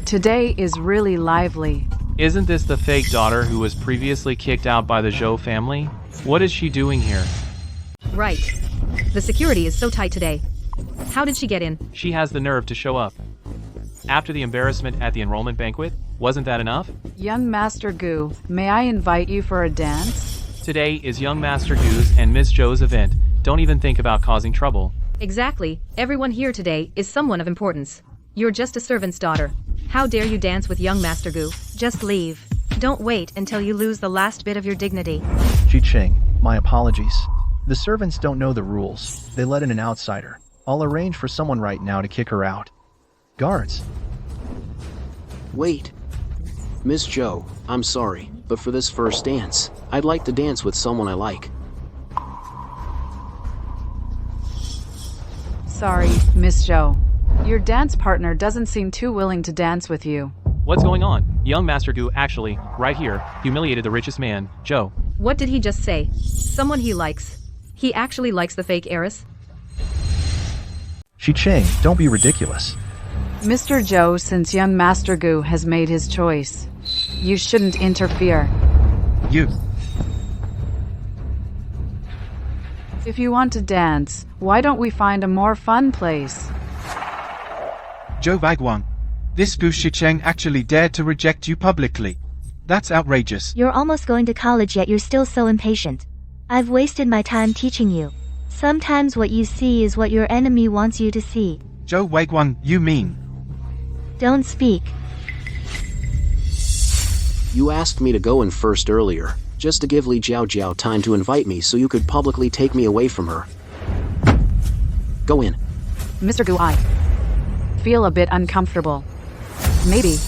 Today is really lively. Isn't this the fake daughter who was previously kicked out by the Zhou family? What is she doing here? Right. The security is so tight today. How did she get in? She has the nerve to show up. After the embarrassment at the enrollment banquet, wasn't that enough? Young Master Gu, may I invite you for a dance? Today is young Master Gu's and Miss Zhou's event. Don't even think about causing trouble. Exactly. Everyone here today is someone of importance. You're just a servant's daughter. How dare you dance with young Master Gu? Just leave. Don't wait until you lose the last bit of your dignity. Shicheng, my apologies. The servants don't know the rules. They let in an outsider. I'll arrange for someone right now to kick her out. Guards. Wait. Miss Zhou, I'm sorry, but for this first dance, I'd like to dance with someone I like. Sorry, Miss Zhou. Your dance partner doesn't seem too willing to dance with you. What's going on? Young Master Gu actually, right here, humiliated the richest man, Zhou. What did he just say? Someone he likes. He actually likes the fake heiress? Shicheng, don't be ridiculous. Mr. Zhou, since young Master Gu has made his choice, you shouldn't interfere. You. If you want to dance, why don't we find a more fun place? Zhou Baiguang. This Gu Shicheng actually dared to reject you publicly. That's outrageous. You're almost going to college yet you're still so impatient. I've wasted my time teaching you. Sometimes what you see is what your enemy wants you to see. Zhou Baiguang, you mean? Don't speak. You asked me to go in first earlier, just to give Li Jiao time to invite me so you could publicly take me away from her. Go in. Mr. Gu, I feel a bit uncomfortable. Maybe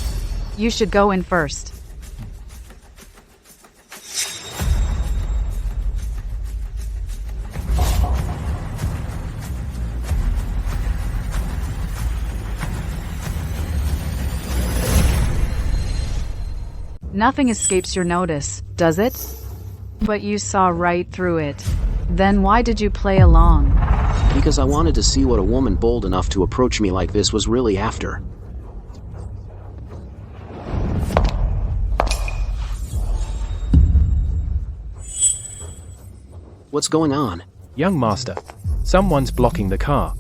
you should go in first. Nothing escapes your notice, does it? But you saw right through it. Then why did you play along? Because I wanted to see what a woman bold enough to approach me like this was really after. What's going on? Young master, someone's blocking the car.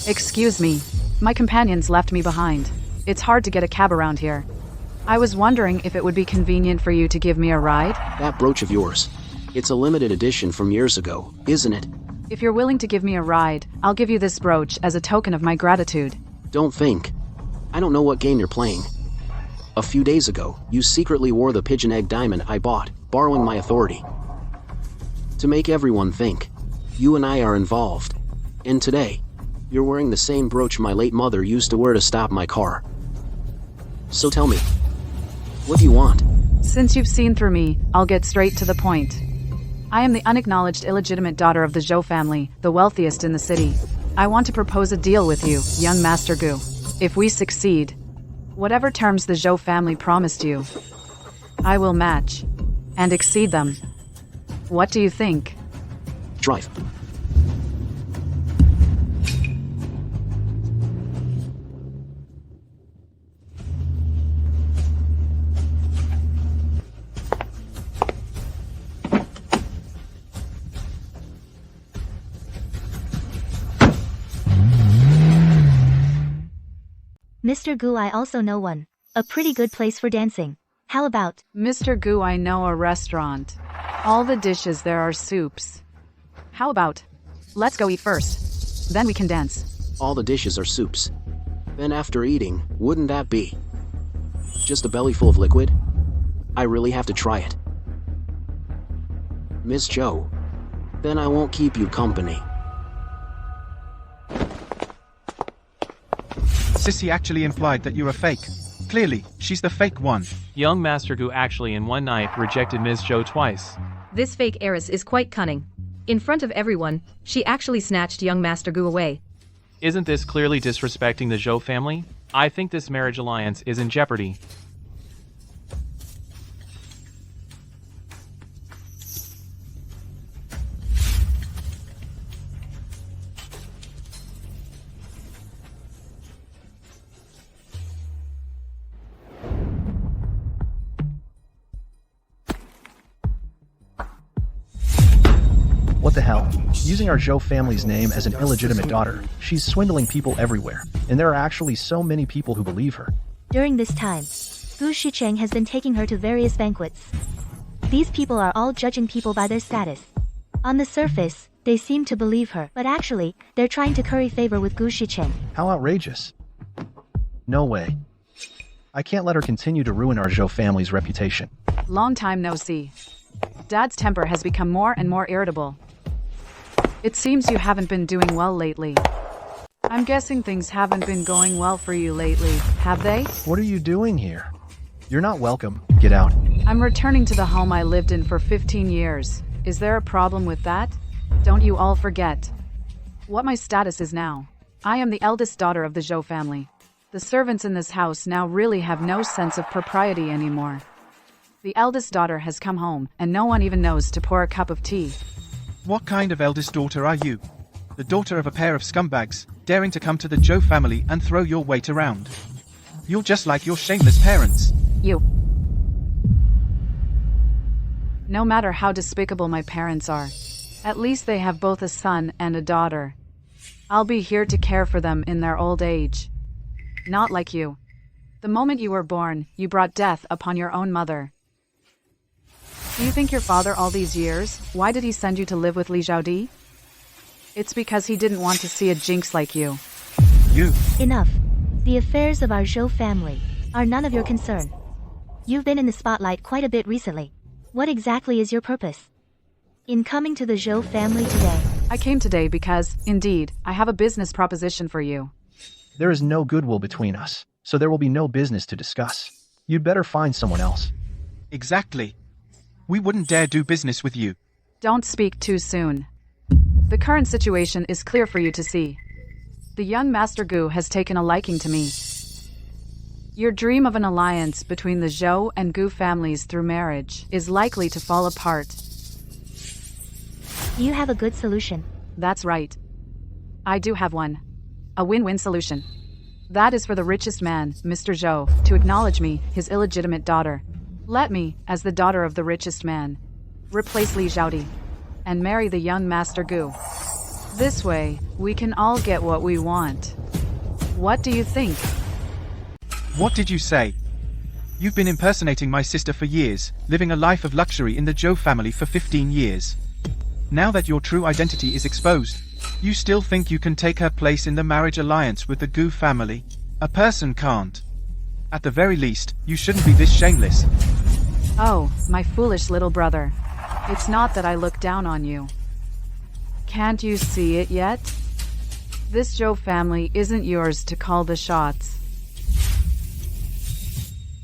Excuse me. My companions left me behind. It's hard to get a cab around here. I was wondering if it would be convenient for you to give me a ride? That brooch of yours. It's a limited edition from years ago, isn't it? If you're willing to give me a ride, I'll give you this brooch as a token of my gratitude. Don't think. I don't know what game you're playing. A few days ago, you secretly wore the pigeon egg diamond I bought, borrowing my authority. To make everyone think, you and I are involved. And today, you're wearing the same brooch my late mother used to wear to stop my car. So tell me, what do you want? Since you've seen through me, I'll get straight to the point. I am the unacknowledged illegitimate daughter of the Zhou family, the wealthiest in the city. I want to propose a deal with you, young Master Gu. If we succeed, whatever terms the Zhou family promised you, I will match and exceed them. What do you think? Drive. Mr. Gu, I also know one. A pretty good place for dancing. How about? Mr. Gu, I know a restaurant. All the dishes there are soups. How about? Let's go eat first. Then we can dance. All the dishes are soups. Then after eating, wouldn't that be just a belly full of liquid? I really have to try it. Miss Joe, then I won't keep you company. Sissy actually implied that you're a fake. Clearly, she's the fake one. Young Master Gu actually in one night rejected Ms. Zhou twice. This fake heiress is quite cunning. In front of everyone, she actually snatched young Master Gu away. Isn't this clearly disrespecting the Zhou family? I think this marriage alliance is in jeopardy. What the hell? Using our Zhou family's name as an illegitimate daughter, she's swindling people everywhere, and there are actually so many people who believe her. During this time, Gu Shicheng has been taking her to various banquets. These people are all judging people by their status. On the surface, they seem to believe her, but actually, they're trying to curry favor with Gu Shicheng. How outrageous. No way. I can't let her continue to ruin our Zhou family's reputation. Long time no see. Dad's temper has become more and more irritable. It seems you haven't been doing well lately. I'm guessing things haven't been going well for you lately, have they? What are you doing here? You're not welcome. Get out. I'm returning to the home I lived in for 15 years. Is there a problem with that? Don't you all forget what my status is now. I am the eldest daughter of the Zhou family. The servants in this house now really have no sense of propriety anymore. The eldest daughter has come home, and no one even knows to pour a cup of tea. What kind of eldest daughter are you? The daughter of a pair of scumbags, daring to come to the Zhou family and throw your weight around. You're just like your shameless parents. You. No matter how despicable my parents are, at least they have both a son and a daughter. I'll be here to care for them in their old age. Not like you. The moment you were born, you brought death upon your own mother. Do you think your father all these years, why did he send you to live with Li Zhaodi? It's because he didn't want to see a jinx like you. You. Enough. The affairs of our Zhou family are none of your concern. You've been in the spotlight quite a bit recently. What exactly is your purpose in coming to the Zhou family today? I came today because, indeed, I have a business proposition for you. There is no goodwill between us, so there will be no business to discuss. You'd better find someone else. Exactly. We wouldn't dare do business with you. Don't speak too soon. The current situation is clear for you to see. The young Master Gu has taken a liking to me. Your dream of an alliance between the Zhou and Gu families through marriage is likely to fall apart. You have a good solution. That's right. I do have one. A win-win solution. That is for the richest man, Mr. Zhou, to acknowledge me, his illegitimate daughter. Let me, as the daughter of the richest man, replace Li Zhaodi and marry the young Master Gu. This way, we can all get what we want. What do you think? What did you say? You've been impersonating my sister for years, living a life of luxury in the Zhou family for 15 years. Now that your true identity is exposed, you still think you can take her place in the marriage alliance with the Gu family? A person can't. At the very least, you shouldn't be this shameless. Oh, my foolish little brother. It's not that I look down on you. Can't you see it yet? This Joe family isn't yours to call the shots.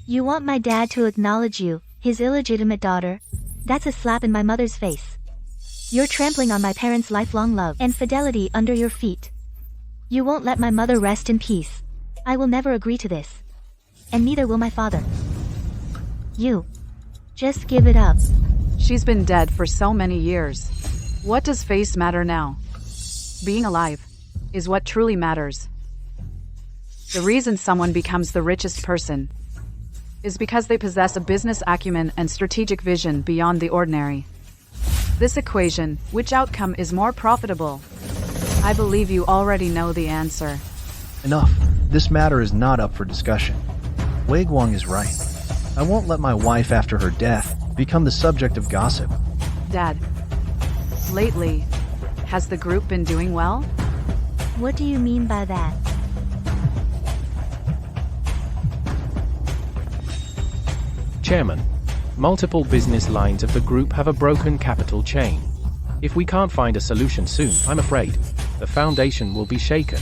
You want my dad to acknowledge you, his illegitimate daughter? That's a slap in my mother's face. You're trampling on my parents' lifelong love and fidelity under your feet. You won't let my mother rest in peace. I will never agree to this. And neither will my father. You. Just give it up. She's been dead for so many years. What does face matter now? Being alive is what truly matters. The reason someone becomes the richest person is because they possess a business acumen and strategic vision beyond the ordinary. This equation, which outcome is more profitable? I believe you already know the answer. Enough. This matter is not up for discussion. Wei Guang is right. I won't let my wife after her death become the subject of gossip. Dad, lately, has the group been doing well? What do you mean by that? Chairman, multiple business lines of the group have a broken capital chain. If we can't find a solution soon, I'm afraid the foundation will be shaken.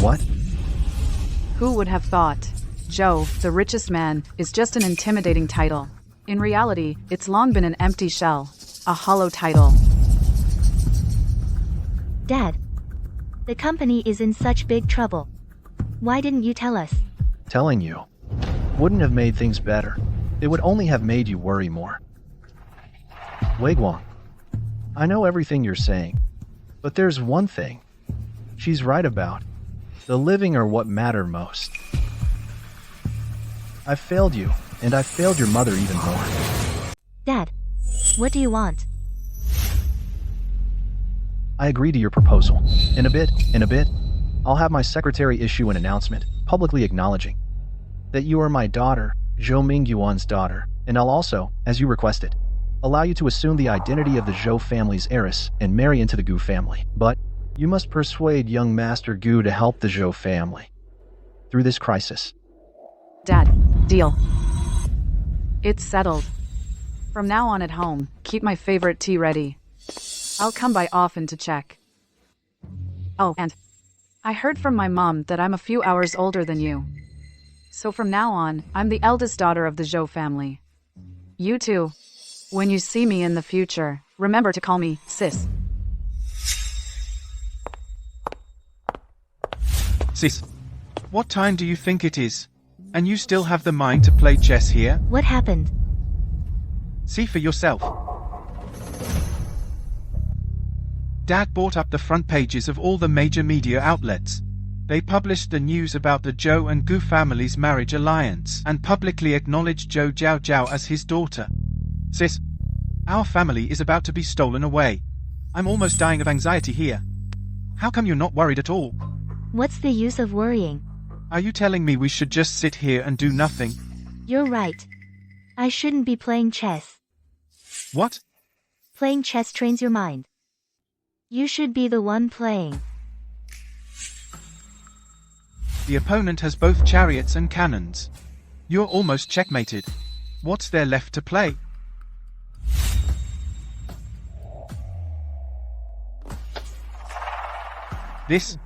What? Who would have thought? Joe, the richest man, is just an intimidating title. In reality, it's long been an empty shell, a hollow title. Dad, the company is in such big trouble. Why didn't you tell us? Telling you wouldn't have made things better. It would only have made you worry more. Wei Guang, I know everything you're saying, but there's one thing she's right about. The living are what matter most. I failed you, and I failed your mother even more. Dad, what do you want? I agree to your proposal. In a bit, I'll have my secretary issue an announcement, publicly acknowledging that you are my daughter, Zhou Mingyuan's daughter, and I'll also, as you requested, allow you to assume the identity of the Zhou family's heiress and marry into the Gu family. But you must persuade young Master Gu to help the Zhou family through this crisis. Dad, deal. It's settled. From now on at home, keep my favorite tea ready. I'll come by often to check. Oh, and I heard from my mom that I'm a few hours older than you. So from now on, I'm the eldest daughter of the Zhou family. You too. When you see me in the future, remember to call me Sis. Sis, what time do you think it is? And you still have the mind to play chess here? What happened? See for yourself. Dad bought up the front pages of all the major media outlets. They published the news about the Zhou and Gu families' marriage alliance and publicly acknowledged Zhou Jiao as his daughter. Sis, our family is about to be stolen away. I'm almost dying of anxiety here. How come you're not worried at all? What's the use of worrying? Are you telling me we should just sit here and do nothing? You're right. I shouldn't be playing chess. What? Playing chess trains your mind. You should be the one playing. The opponent has both chariots and cannons. You're almost checkmated. What's there left to play? This?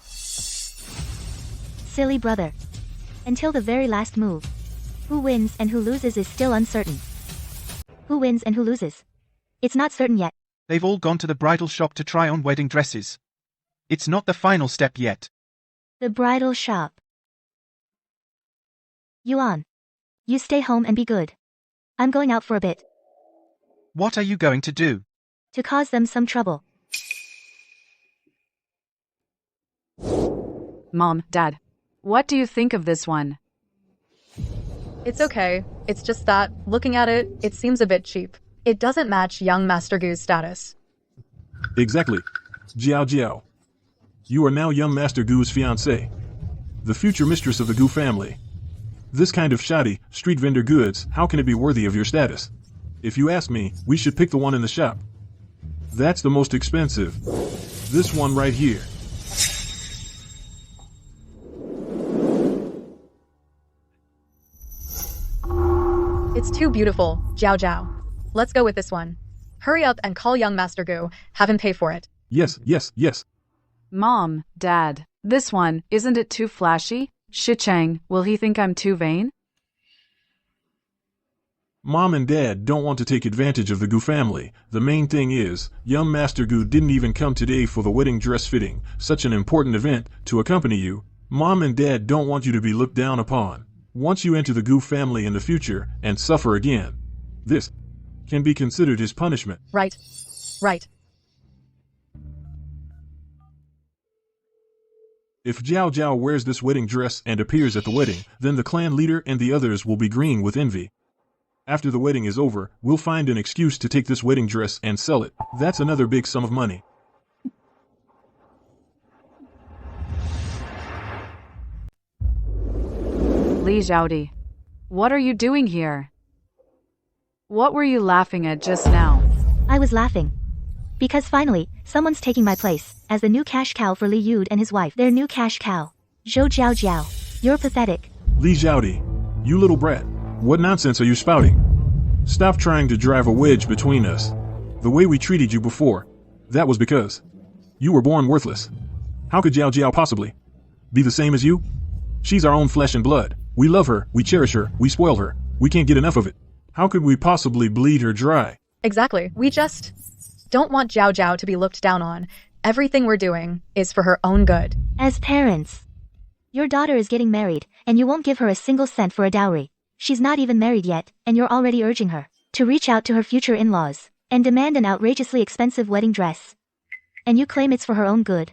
Silly brother. Until the very last move. Who wins and who loses is still uncertain. Who wins and who loses? It's not certain yet. They've all gone to the bridal shop to try on wedding dresses. It's not the final step yet. The bridal shop. Yuan. You stay home and be good. I'm going out for a bit. What are you going to do? To cause them some trouble. Mom, Dad, what do you think of this one? It's okay. It's just that, looking at it, it seems a bit cheap. It doesn't match young Master Gu's status. Exactly. Jiao Jiao. You are now young Master Gu's fiancée, the future mistress of the Gu family. This kind of shoddy, street vendor goods, how can it be worthy of your status? If you ask me, we should pick the one in the shop. That's the most expensive. This one right here. It's too beautiful, Jiao Jiao. Let's go with this one. Hurry up and call young Master Gu, have him pay for it. Yes, yes, yes. Mom, Dad, this one, isn't it too flashy? Shicheng, will he think I'm too vain? Mom and Dad don't want to take advantage of the Gu family. The main thing is, young Master Gu didn't even come today for the wedding dress fitting, such an important event, to accompany you. Mom and Dad don't want you to be looked down upon. Once you enter the Gu family in the future and suffer again, this can be considered his punishment. Right. Right. If Jiao Jiao wears this wedding dress and appears at the wedding, then the clan leader and the others will be green with envy. After the wedding is over, we'll find an excuse to take this wedding dress and sell it. That's another big sum of money. Li Zhaodi, what are you doing here? What were you laughing at just now? I was laughing. Because finally, someone's taking my place, as the new cash cow for Li Yud and his wife. Their new cash cow. Zhou Jiao Jiao. You're pathetic. Li Zhaodi, you little brat. What nonsense are you spouting? Stop trying to drive a wedge between us. The way we treated you before, that was because you were born worthless. How could Jiao Jiao possibly be the same as you? She's our own flesh and blood. We love her, we cherish her, we spoil her. We can't get enough of it. How could we possibly bleed her dry? Exactly. We just don't want Jiao Jiao to be looked down on. Everything we're doing is for her own good. As parents, your daughter is getting married, and you won't give her a single cent for a dowry. She's not even married yet, and you're already urging her to reach out to her future in-laws and demand an outrageously expensive wedding dress. And you claim it's for her own good.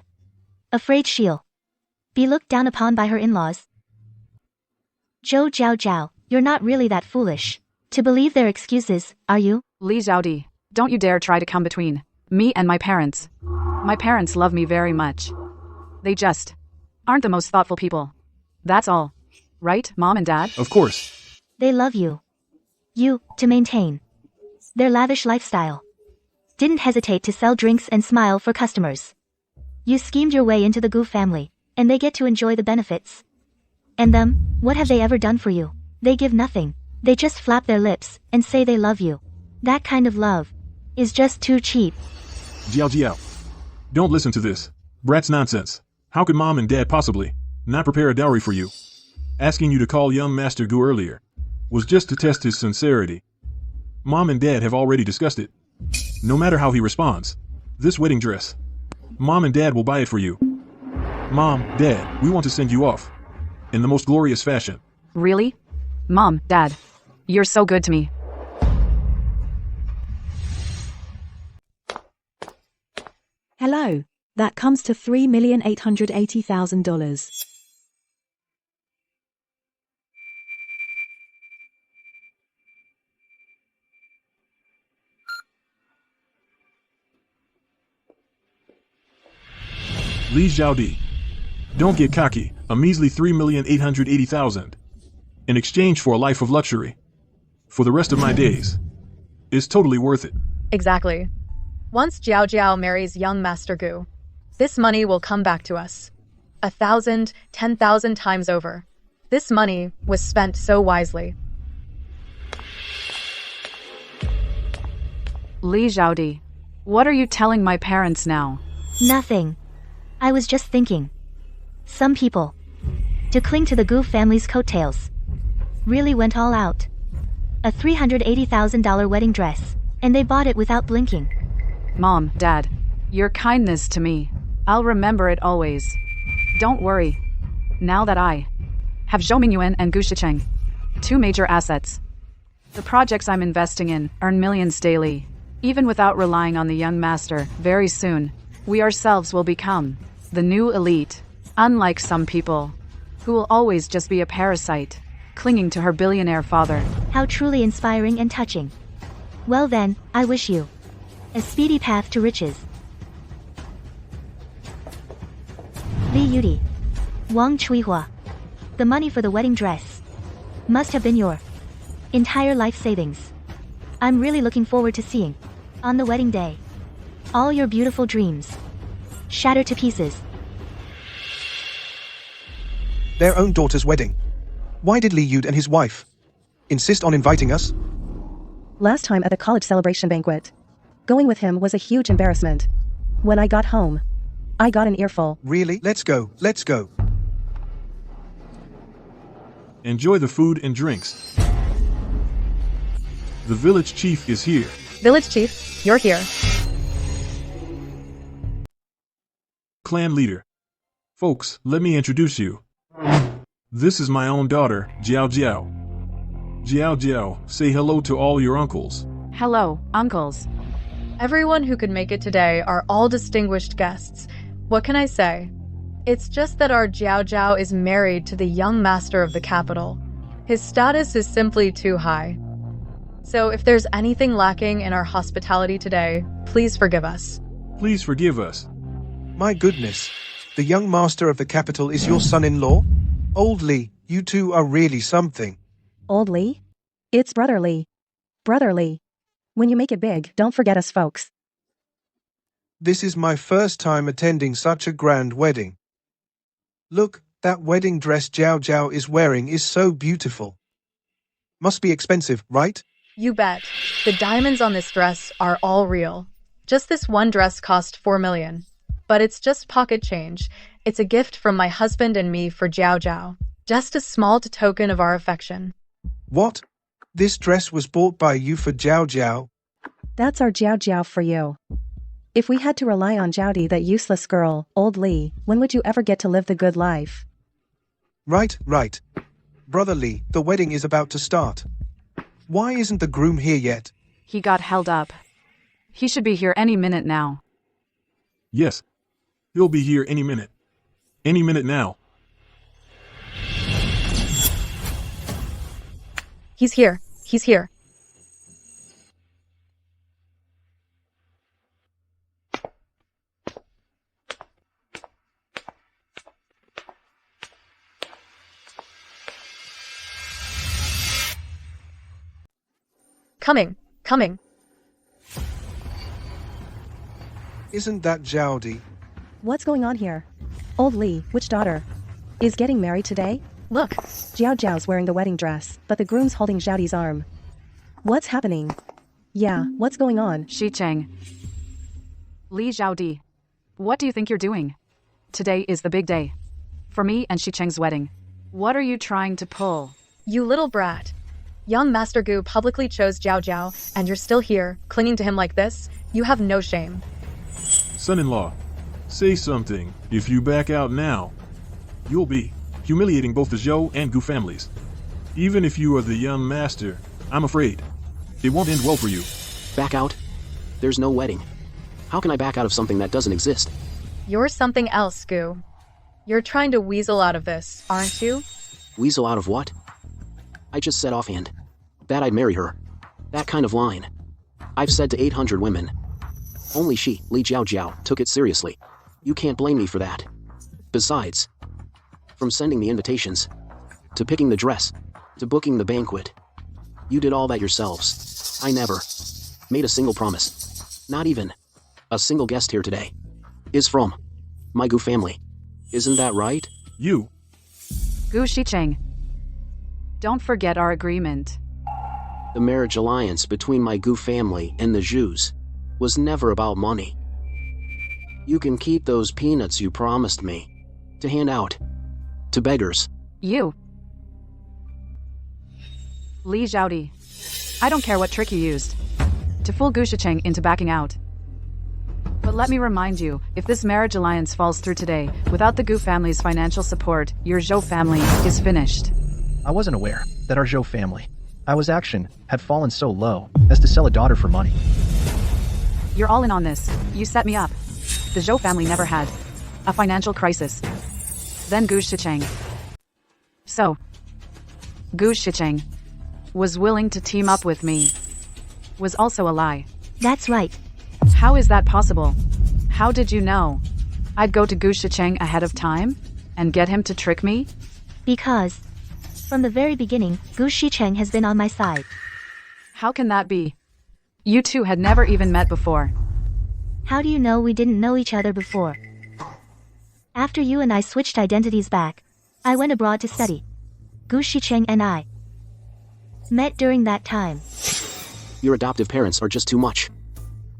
Afraid she'll be looked down upon by her in-laws. Zhou Jiao Jiao, you're not really that foolish to believe their excuses, are you? Li Zhaodi, don't you dare try to come between me and my parents. My parents love me very much. They just aren't the most thoughtful people. That's all. Right, Mom and Dad? Of course. They love you. You, to maintain their lavish lifestyle. Didn't hesitate to sell drinks and smile for customers. You schemed your way into the Gu family, and they get to enjoy the benefits. And them, what have they ever done for you? They give nothing. They just flap their lips and say they love you. That kind of love is just too cheap. Jiao Jiao, don't listen to this. Brat's nonsense. How could Mom and Dad possibly not prepare a dowry for you? Asking you to call young Master Gu earlier was just to test his sincerity. Mom and Dad have already discussed it. No matter how he responds, this wedding dress, Mom and Dad will buy it for you. Mom, Dad, we want to send you off in the most glorious fashion. Really? Mom, Dad, you're so good to me. Hello. That comes to $3,880,000. Li Zhaodi, don't get cocky. A measly $3,880,000 in exchange for a life of luxury for the rest of my days is totally worth it. Exactly. Once Jiao Jiao marries young Master Gu, this money will come back to us. 1,000, 10,000 times over. This money was spent so wisely. Li Zhaodi, what are you telling my parents now? Nothing. I was just thinking. Some people, to cling to the Gu family's coattails, really went all out. A $380,000 wedding dress, and they bought it without blinking. Mom, Dad, your kindness to me, I'll remember it always. Don't worry. Now that I have Zhou Mingyuan and Gu Shicheng, two major assets, the projects I'm investing in earn millions daily. Even without relying on the young master, very soon, we ourselves will become the new elite. Unlike some people, who will always just be a parasite, clinging to her billionaire father. How truly inspiring and touching. Well then, I wish you a speedy path to riches. Li Yudi. Wang Chuihua. The money for the wedding dress must have been your entire life savings. I'm really looking forward to seeing, on the wedding day, all your beautiful dreams shattered to pieces. Their own daughter's wedding. Why did Li Yud and his wife insist on inviting us? Last time at the college celebration banquet, going with him was a huge embarrassment. When I got home, I got an earful. Really? Let's go, let's go. Enjoy the food and drinks. The village chief is here. Village chief, you're here. Clan leader. Folks, let me introduce you. This is my own daughter, Jiao Jiao. Jiao Jiao, say hello to all your uncles. Hello, uncles. Everyone who could make it today are all distinguished guests. What can I say? It's just that our Jiao Jiao is married to the young master of the capital. His status is simply too high. So if there's anything lacking in our hospitality today, please forgive us. Please forgive us. My goodness. The young master of the capital is your son-in-law? Old Lee, you two are really something. Old Lee? It's Brother Lee. Brother Lee. When you make it big, don't forget us folks. This is my first time attending such a grand wedding. Look, that wedding dress Jiao Jiao is wearing is so beautiful. Must be expensive, right? You bet. The diamonds on this dress are all real. Just this one dress cost 4 million. But it's just pocket change. It's a gift from my husband and me for Jiao Jiao. Just a small token of our affection. What? This dress was bought by you for Jiao Jiao? That's our Jiao Jiao for you. If we had to rely on Jiaodi, that useless girl, Old Lee, when would you ever get to live the good life? Right, right. Brother Lee, the wedding is about to start. Why isn't the groom here yet? He got held up. He should be here any minute now. Yes. He'll be here any minute. Any minute now. He's here. He's here. Coming. Coming. Isn't that Jiaodi? What's going on here? Old Lee, which daughter? Is getting married today? Look. Jiao Jiao's wearing the wedding dress, but the groom's holding Jiaodi's arm. What's happening? Yeah, what's going on? Xicheng. Li Zhaodi. What do you think you're doing? Today is the big day. For me and Xicheng's wedding. What are you trying to pull? You little brat. Young Master Gu publicly chose Jiao Jiao, and you're still here, clinging to him like this? You have no shame. Son-in-law, say something. If you back out now, you'll be humiliating both the Zhou and Gu families. Even if you are the young master, I'm afraid it won't end well for you. Back out? There's no wedding. How can I back out of something that doesn't exist? You're something else, Gu. You're trying to weasel out of this, aren't you? Weasel out of what? I just said offhand that I'd marry her. That kind of line. I've said to 800 women. Only she, Li Jiao Jiao, took it seriously. You can't blame me for that. Besides, from sending the invitations, to picking the dress, to booking the banquet, you did all that yourselves. I never made a single promise. Not even a single guest here today is from my Gu family. Isn't that right? You. Gu Xicheng. Don't forget our agreement. The marriage alliance between my Gu family and the Zhus was never about money. You can keep those peanuts you promised me to hand out to beggars. You. Li Zhaodi. I don't care what trick you used to fool Gu Shicheng into backing out. But let me remind you, if this marriage alliance falls through today, without the Gu family's financial support, your Zhou family is finished. I wasn't aware that our Zhou family, our action, had fallen so low as to sell a daughter for money. You're all in on this. You set me up. The Zhou family never had a financial crisis. Then Gu Shicheng. So, Gu Shicheng was willing to team up with me. Was also a lie. That's right. How is that possible? How did you know I'd go to Gu Shicheng ahead of time and get him to trick me? Because from the very beginning, Gu Shicheng has been on my side. How can that be? You two had never even met before. How do you know we didn't know each other before? After you and I switched identities back, I went abroad to study. Gu Shicheng and I met during that time. Your adoptive parents are just too much.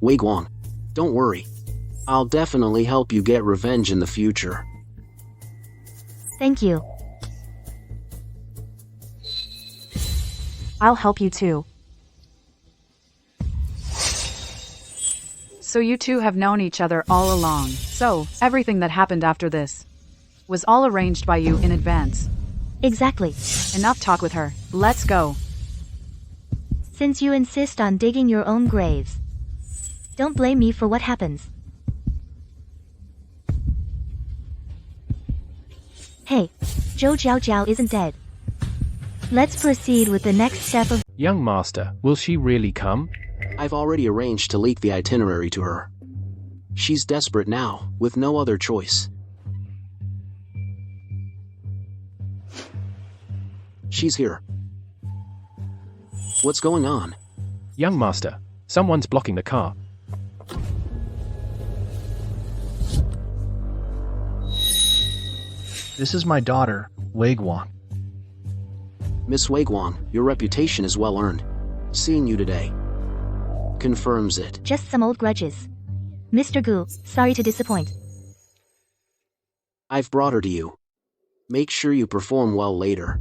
Wei Guang, don't worry. I'll definitely help you get revenge in the future. Thank you. I'll help you too. So you two have known each other all along. So, everything that happened after this was all arranged by you in advance. Exactly. Enough talk with her. Let's go. Since you insist on digging your own graves, don't blame me for what happens. Hey, Zhou Jiao isn't dead. Let's proceed with the next step of... Young master, will she really come? I've already arranged to leak the itinerary to her. She's desperate now, with no other choice. She's here. What's going on? Young master, someone's blocking the car. This is my daughter, Wei Guang. Miss Wei Guang, your reputation is well earned. Seeing you today confirms it. Just some old grudges. Mr. Gu, sorry to disappoint. I've brought her to you. Make sure you perform well later.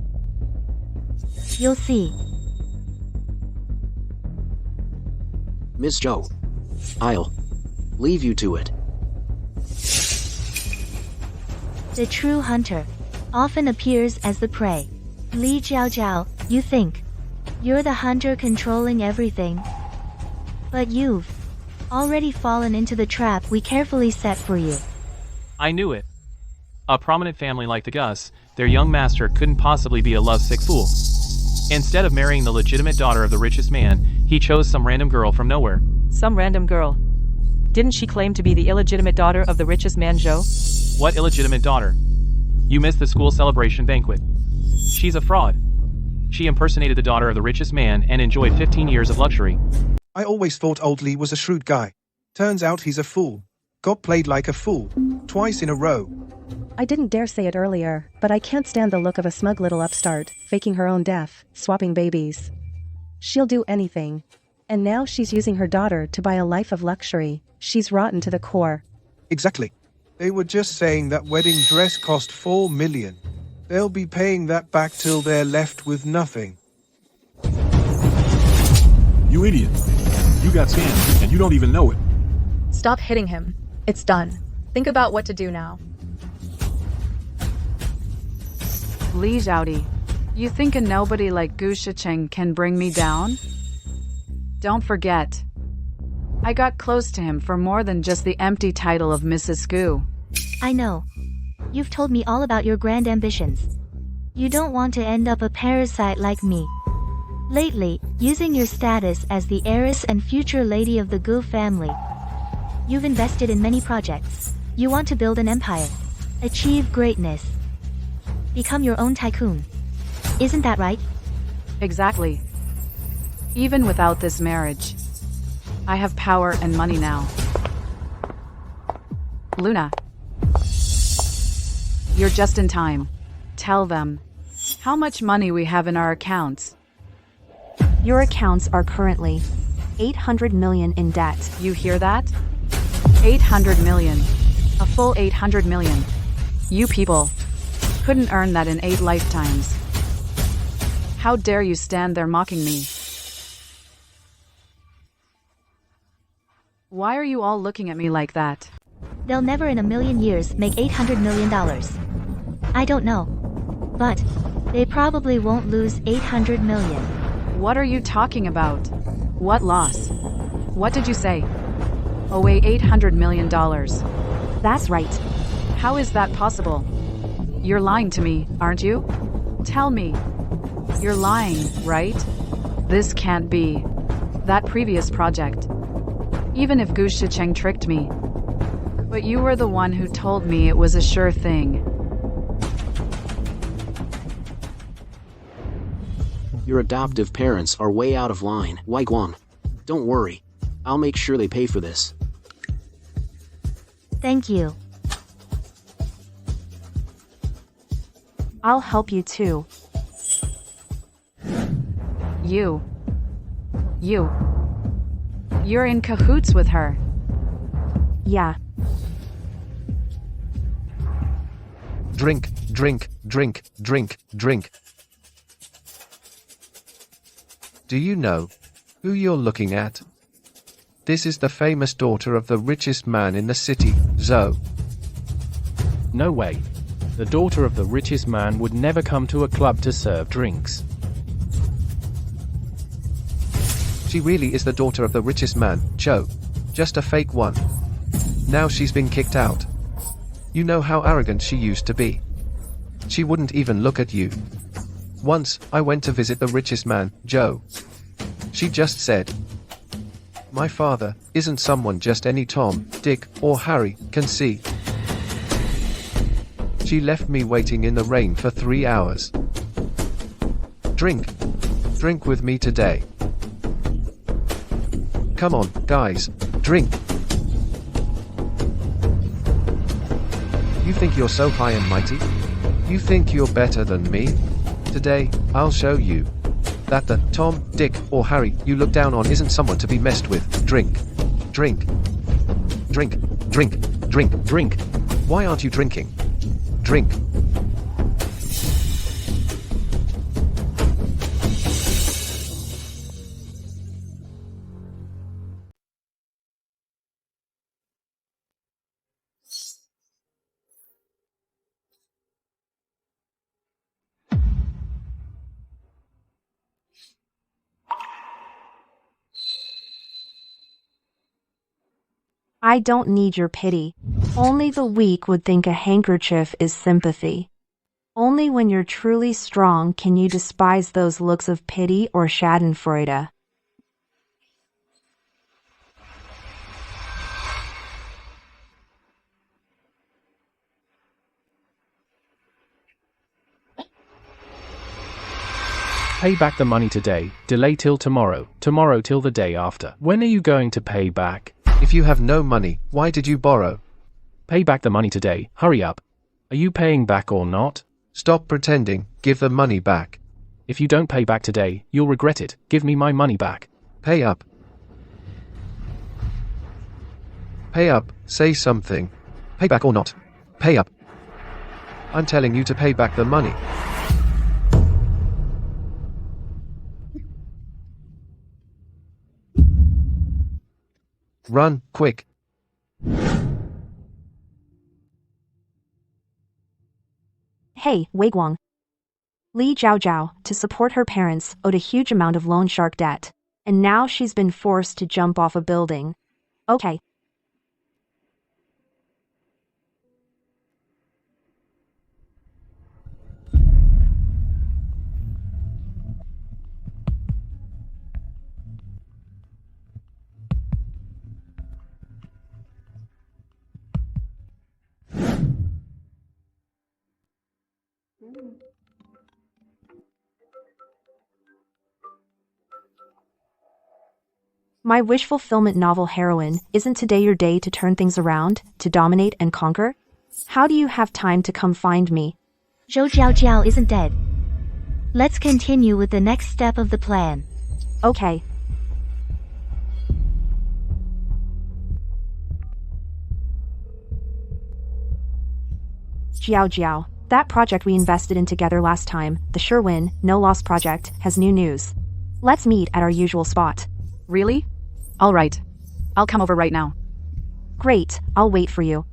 You'll see. Miss Zhou, I'll leave you to it. The true hunter often appears as the prey. Li Jiao, you think you're the hunter controlling everything. But you've already fallen into the trap we carefully set for you. I knew it. A prominent family like the Gus, their young master couldn't possibly be a lovesick fool. Instead of marrying the legitimate daughter of the richest man, he chose some random girl from nowhere. Some random girl. Didn't she claim to be the illegitimate daughter of the richest man, Zhou? What illegitimate daughter? You missed the school celebration banquet. She's a fraud. She impersonated the daughter of the richest man and enjoyed 15 years of luxury. I always thought old Lee was a shrewd guy. Turns out he's a fool. Got played like a fool. Twice in a row. I didn't dare say it earlier, but I can't stand the look of a smug little upstart, faking her own death, swapping babies. She'll do anything. And now she's using her daughter to buy a life of luxury. She's rotten to the core. Exactly. They were just saying that wedding dress cost 4 million. They'll be paying that back till they're left with nothing. You idiot. You got scammed, and you don't even know it. Stop hitting him. It's done. Think about what to do now. Li Zhaodi, you think a nobody like Gu Shicheng can bring me down? Don't forget, I got close to him for more than just the empty title of Mrs. Gu. I know. You've told me all about your grand ambitions. You don't want to end up a parasite like me. Lately, using your status as the heiress and future lady of the Gu family, you've invested in many projects. You want to build an empire, achieve greatness, become your own tycoon. Isn't that right? Exactly. Even without this marriage, I have power and money now. Luna, you're just in time. Tell them how much money we have in our accounts. Your accounts are currently 800 million in debt. You hear that? 800 million. A full 800 million. You people couldn't earn that in 8 lifetimes. How dare you stand there mocking me? Why are you all looking at me like that? They'll never in a million years make $800 million. I don't know. But they probably won't lose 800 million. What are you talking about? What loss? What did you say? Oh wait, $800 million. That's right. How is that possible? You're lying to me, aren't you? Tell me. You're lying, right? This can't be. That previous project. Even if Gu Shicheng tricked me. But you were the one who told me it was a sure thing. Your adoptive parents are way out of line. Wei Guang, don't worry. I'll make sure they pay for this. Thank you. I'll help you too. You're in cahoots with her. Yeah, Drink, drink, drink, drink, drink. Do you know who you're looking at? This is the famous daughter of the richest man in the city, Zoe. No way. The daughter of the richest man would never come to a club to serve drinks. She really is the daughter of the richest man, Joe. Just a fake one. Now she's been kicked out. You know how arrogant she used to be. She wouldn't even look at you. Once, I went to visit the richest man, Joe. She just said, "My father isn't someone just any Tom, Dick, or Harry can see." She left me waiting in the rain for 3 hours. Drink. Drink with me today. Come on, guys, drink. You think you're so high and mighty? You think you're better than me? Today, I'll show you that the Tom, Dick, or Harry you look down on isn't someone to be messed with. Drink. Drink. Drink. Drink. Drink. Drink. Why aren't you drinking? Drink. I don't need your pity. Only the weak would think a handkerchief is sympathy. Only when you're truly strong can you despise those looks of pity or schadenfreude. Pay back the money today, delay till tomorrow, tomorrow till the day after. When are you going to pay back? If you have no money, why did you borrow? Pay back the money today, hurry up. Are you paying back or not? Stop pretending, give the money back. If you don't pay back today, you'll regret it. Give me my money back. Pay up. Pay up, say something. Pay back or not? Pay up. I'm telling you to pay back the money. Run, quick. Hey, Weiguang. Li Jiaojiao, to support her parents, owed a huge amount of loan shark debt. And now she's been forced to jump off a building. Okay. My wish fulfillment novel heroine, isn't today your day to turn things around, to dominate and conquer? How do you have time to come find me? Zhou Jiaojiao isn't dead. Let's continue with the next step of the plan. Okay. Jiao, that project we invested in together last time, the sure win, no loss project, has new news. Let's meet at our usual spot. Really? All right. I'll come over right now. Great, I'll wait for you.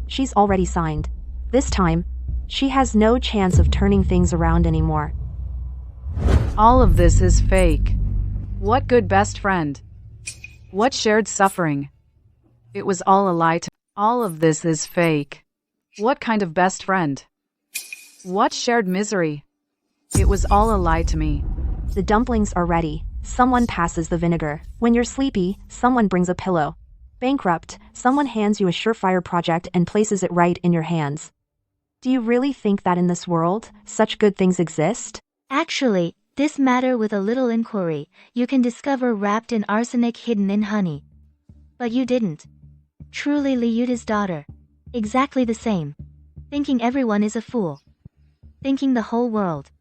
She's already signed. This time, she has no chance of turning things around anymore. All of this is fake. What good best friend? What shared suffering? It was all a lie to— All of this is fake. What kind of best friend? What shared misery? It was all a lie to me. The dumplings are ready. Someone passes the vinegar. When you're sleepy, someone brings a pillow. Bankrupt, someone hands you a surefire project and places it right in your hands. Do you really think that in this world, such good things exist? Actually, this matter with a little inquiry, you can discover wrapped in arsenic hidden in honey. But you didn't. Truly Liuta's daughter. Exactly the same. Thinking everyone is a fool. Thinking the whole world.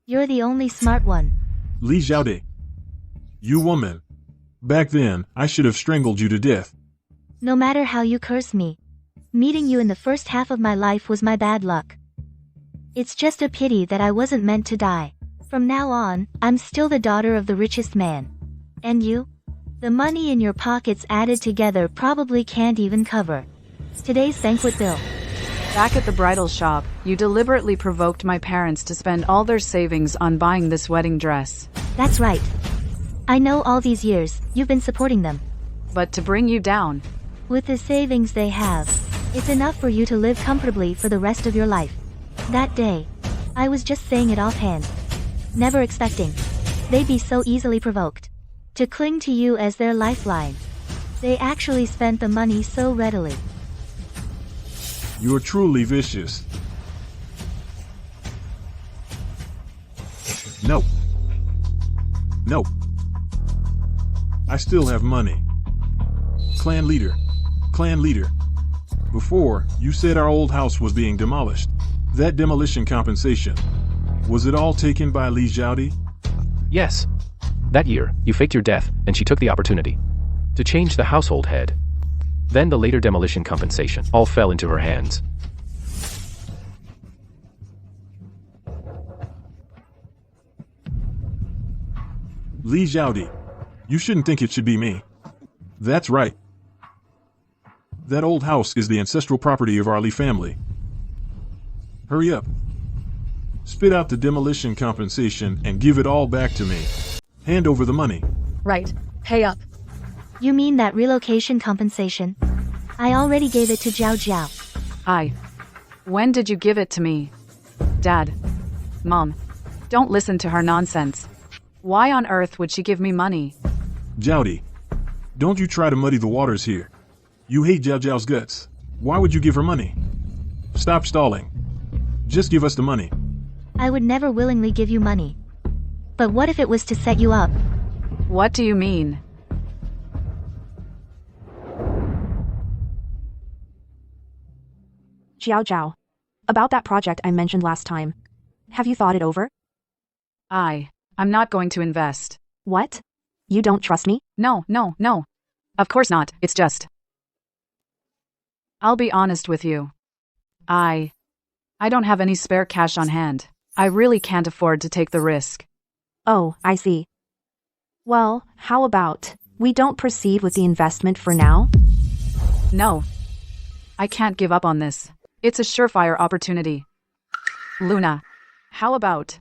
You're the only smart one. Li Xiaode. You woman. Back then, I should have strangled you to death. No matter how you curse me, meeting you in the first half of my life was my bad luck. It's just a pity that I wasn't meant to die. From now on, I'm still the daughter of the richest man. And you? The money in your pockets added together probably can't even cover today's banquet bill. Back at the bridal shop, you deliberately provoked my parents to spend all their savings on buying this wedding dress. That's right. I know all these years, you've been supporting them. But to bring you down. With the savings they have, it's enough for you to live comfortably for the rest of your life. That day, I was just saying it offhand. Never expecting they'd be so easily provoked to cling to you as their lifeline. They actually spent the money so readily. You're truly vicious. No. No. I still have money. Clan leader. Clan leader. Before, you said our old house was being demolished. That demolition compensation, was it all taken by Li Xiaode? Yes. That year, you faked your death, and she took the opportunity to change the household head. Then the later demolition compensation all fell into her hands. Li Xiaode, you shouldn't think it should be me. That's right. That old house is the ancestral property of our Li family. Hurry up. Spit out the demolition compensation and give it all back to me. Hand over the money. Right. Pay up. You mean that relocation compensation? I already gave it to Zhao Zhao. When did you give it to me? Dad. Mom. Don't listen to her nonsense. Why on earth would she give me money? Xiaode, don't you try to muddy the waters here. You hate Zhao Zhao's guts. Why would you give her money? Stop stalling. Just give us the money. I would never willingly give you money. But what if it was to set you up? What do you mean? Zhao Zhao. About that project I mentioned last time. Have you thought it over? I'm not going to invest. What? You don't trust me? No. Of course not, it's just. I'll be honest with you. I don't have any spare cash on hand. I really can't afford to take the risk. Oh, I see. Well, how about we don't proceed with the investment for now? No. I can't give up on this. It's a surefire opportunity. Luna, how about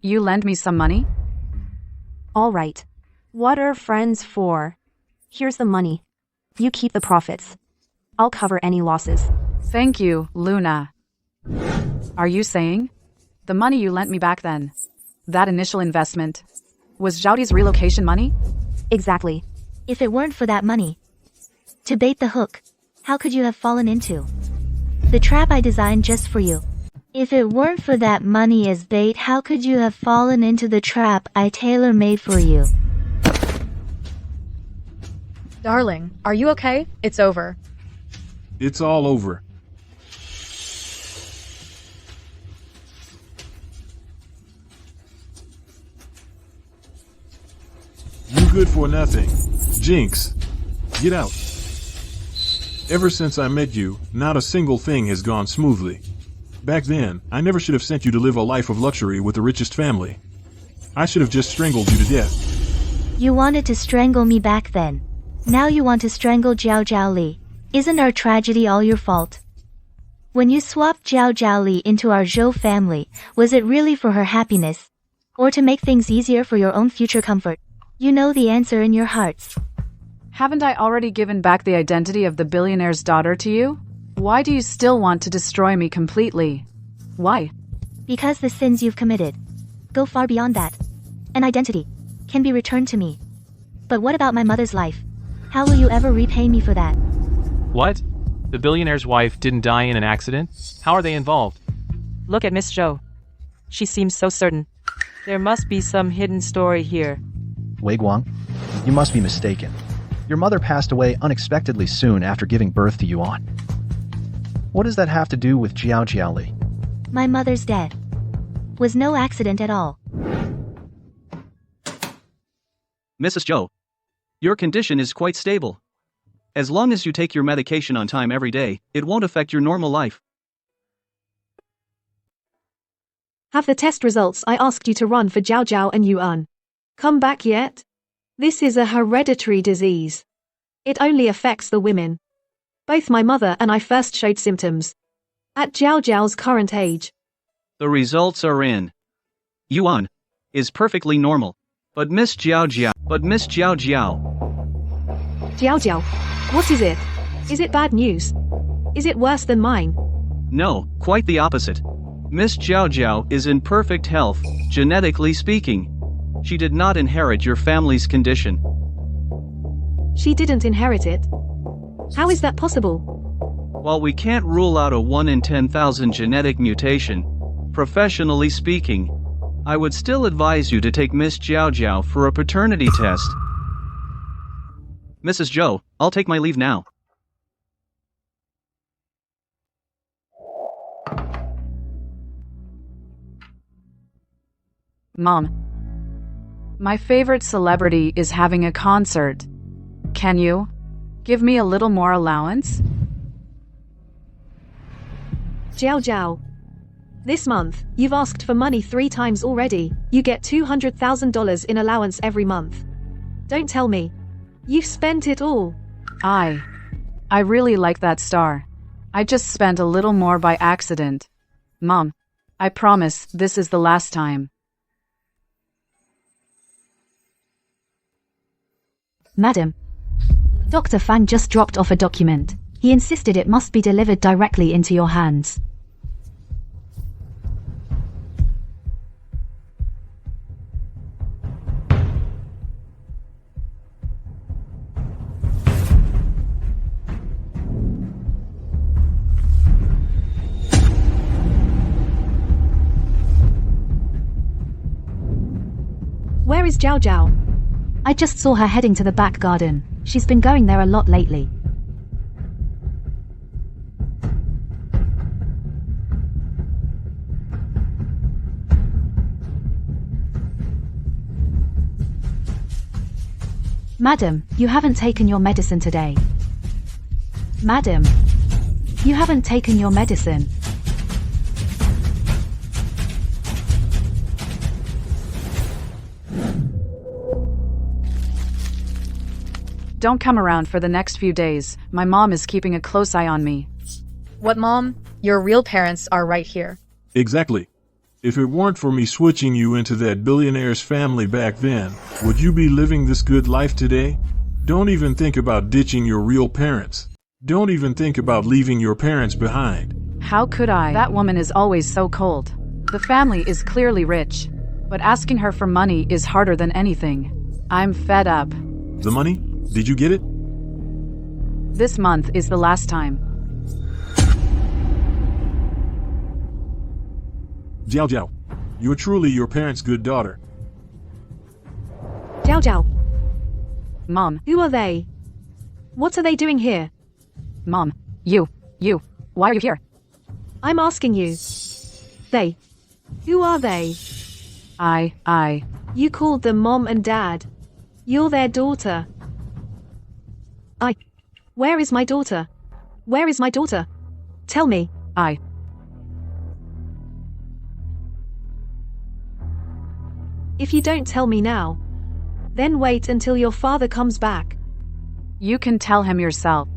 you lend me some money? All right. What are friends for? Here's the money. You keep the profits. I'll cover any losses. Thank you, Luna. Are you saying the money you lent me back then, that initial investment, was Xiaode's relocation money? Exactly. If it weren't for that money, to bait the hook, how could you have fallen into the trap I designed just for you? If it weren't for that money as bait, how could you have fallen into the trap I tailor-made for you? Darling, are you okay? It's over. It's all over. You good for nothing. Jinx. Get out. Ever since I met you, not a single thing has gone smoothly. Back then, I never should have sent you to live a life of luxury with the richest family. I should have just strangled you to death. You wanted to strangle me back then. Now you want to strangle Zhao Zhao Li. Isn't our tragedy all your fault? When you swapped Zhao Zhao Li into our Zhou family, was it really for her happiness? Or to make things easier for your own future comfort? You know the answer in your hearts. Haven't I already given back the identity of the billionaire's daughter to you? Why do you still want to destroy me completely? Why? Because the sins you've committed go far beyond that. An identity can be returned to me. But what about my mother's life? How will you ever repay me for that? What? The billionaire's wife didn't die in an accident? How are they involved? Look at Miss Zhou. She seems so certain. There must be some hidden story here. Wei Guang, you must be mistaken. Your mother passed away unexpectedly soon after giving birth to Yuan. What does that have to do with Jiao Jiaoli? My mother's death was no accident at all. Mrs. Zhou, your condition is quite stable. As long as you take your medication on time every day, it won't affect your normal life. Have the test results I asked you to run for Jiao Jiao and Yuan come back yet? This is a hereditary disease. It only affects the women. Both my mother and I first showed symptoms at Jiao Jiao's current age. The results are in. Yuan is perfectly normal. But Miss Jiao Jiao. Jiao Jiao, what is it? Is it bad news? Is it worse than mine? No, quite the opposite. Miss Jiao Jiao is in perfect health, genetically speaking. She did not inherit your family's condition. She didn't inherit it. How is that possible? While we can't rule out a 1 in 10,000 genetic mutation, professionally speaking, I would still advise you to take Miss Jiao Jiao for a paternity test. Mrs. Zhou, I'll take my leave now. Mom, my favorite celebrity is having a concert. Can you give me a little more allowance? Jiao Jiao, this month, you've asked for money 3 times already. You get $200,000 in allowance every month. Don't tell me. You've spent it all. I really like that star. I just spent a little more by accident. Mom, I promise this is the last time. Madam, Dr. Fang just dropped off a document. He insisted it must be delivered directly into your hands. Where is Jiao Jiao? I just saw her heading to the back garden. She's been going there a lot lately. Madam, you haven't taken your medicine today. Madam, you haven't taken your medicine. Don't come around for the next few days. My mom is keeping a close eye on me. What, Mom? Your real parents are right here. Exactly. If it weren't for me switching you into that billionaire's family back then, would you be living this good life today? Don't even think about ditching your real parents. Don't even think about leaving your parents behind. How could I? That woman is always so cold. The family is clearly rich, but asking her for money is harder than anything. I'm fed up. The money? Did you get it? This month is the last time. Jiao Jiao, you're truly your parents' good daughter. Jiao Jiao, Mom, who are they? What are they doing here? Mom, you, why are you here? I'm asking you. They. Who are they? I. You called them mom and dad. You're their daughter. Where is my daughter? Where is my daughter? Tell me. If you don't tell me now, then wait until your father comes back. You can tell him yourself.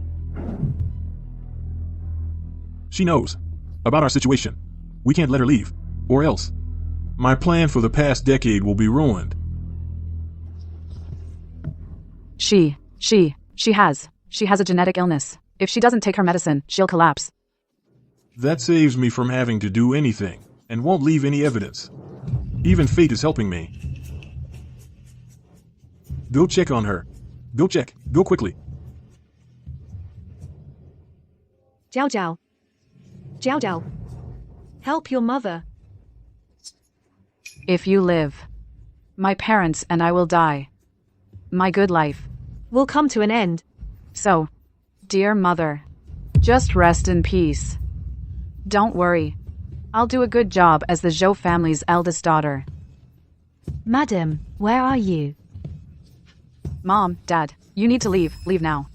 She knows about our situation. We can't let her leave, or else my plan for the past decade will be ruined. She has a genetic illness. If she doesn't take her medicine, she'll collapse. That saves me from having to do anything, and won't leave any evidence. Even fate is helping me. Go check on her. Go check. Go quickly. Jiao Jiao. Jiao Jiao. Help your mother. If you live, my parents and I will die. My good life will come to an end. So, dear mother, just rest in peace. Don't worry. I'll do a good job as the Zhou family's eldest daughter. Madam, where are you? Mom, Dad, you need to leave. Leave now.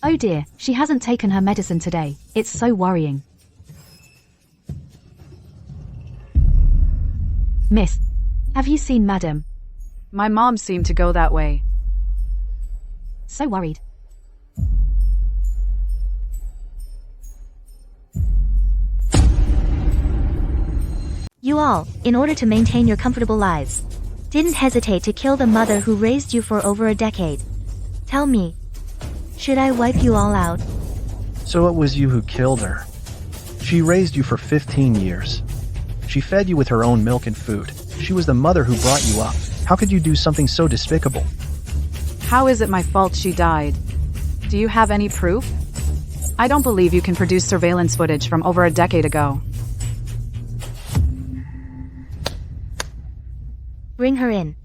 Oh dear, she hasn't taken her medicine today. It's so worrying. Miss, have you seen Madam? My mom seemed to go that way. So worried. You all, in order to maintain your comfortable lives, didn't hesitate to kill the mother who raised you for over a decade. Tell me, should I wipe you all out? So it was you who killed her. She raised you for 15 years. She fed you with her own milk and food. She was the mother who brought you up. How could you do something so despicable? How is it my fault she died? Do you have any proof? I don't believe you can produce surveillance footage from over a decade ago. Bring her in.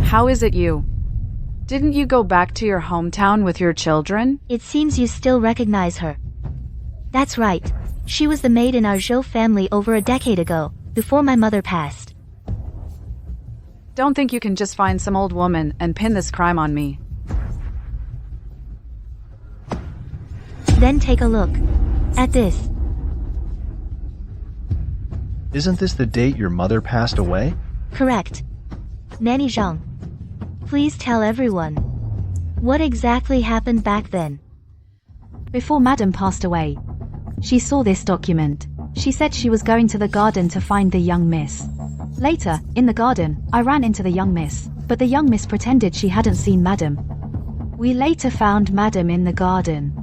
How is it you? Didn't you go back to your hometown with your children? It seems you still recognize her. That's right. She was the maid in our Zhou family over a decade ago, before my mother passed. Don't think you can just find some old woman and pin this crime on me. Then take a look at this. Isn't this the date your mother passed away? Correct. Nanny Zhang, please tell everyone. What exactly happened back then? Before Madam passed away, she saw this document. She said she was going to the garden to find the young miss. Later, in the garden, I ran into the young miss, but the young miss pretended she hadn't seen Madam. We later found Madam in the garden.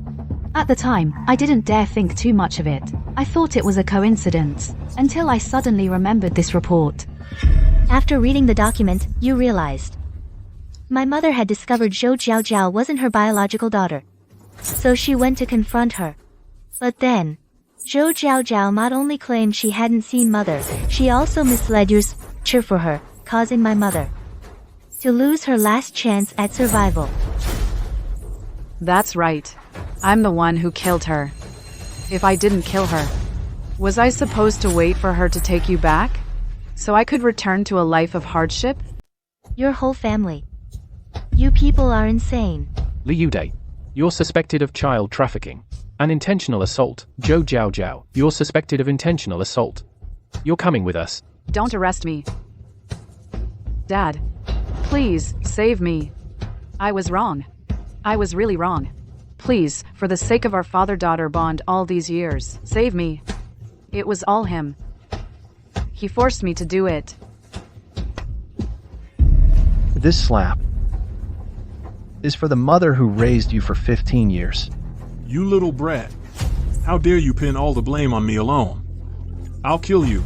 At the time, I didn't dare think too much of it. I thought it was a coincidence, until I suddenly remembered this report. After reading the document, you realized. My mother had discovered Zhou Jiaojiao wasn't her biological daughter. So she went to confront her. But then, Zhou Jiaojiao not only claimed she hadn't seen mother, she also misled your cheer for her, causing my mother to lose her last chance at survival. That's right. I'm the one who killed her. If I didn't kill her, was I supposed to wait for her to take you back? So I could return to a life of hardship? Your whole family. You people are insane. Li Yude, you're suspected of child trafficking and intentional assault. Zhou Jiaojiao, you're suspected of intentional assault. You're coming with us. Don't arrest me. Dad, please, save me. I was wrong. I was really wrong. Please, for the sake of our father-daughter bond all these years, save me. It was all him. He forced me to do it. This slap is for the mother who raised you for 15 years. You little brat. How dare you pin all the blame on me alone? I'll kill you.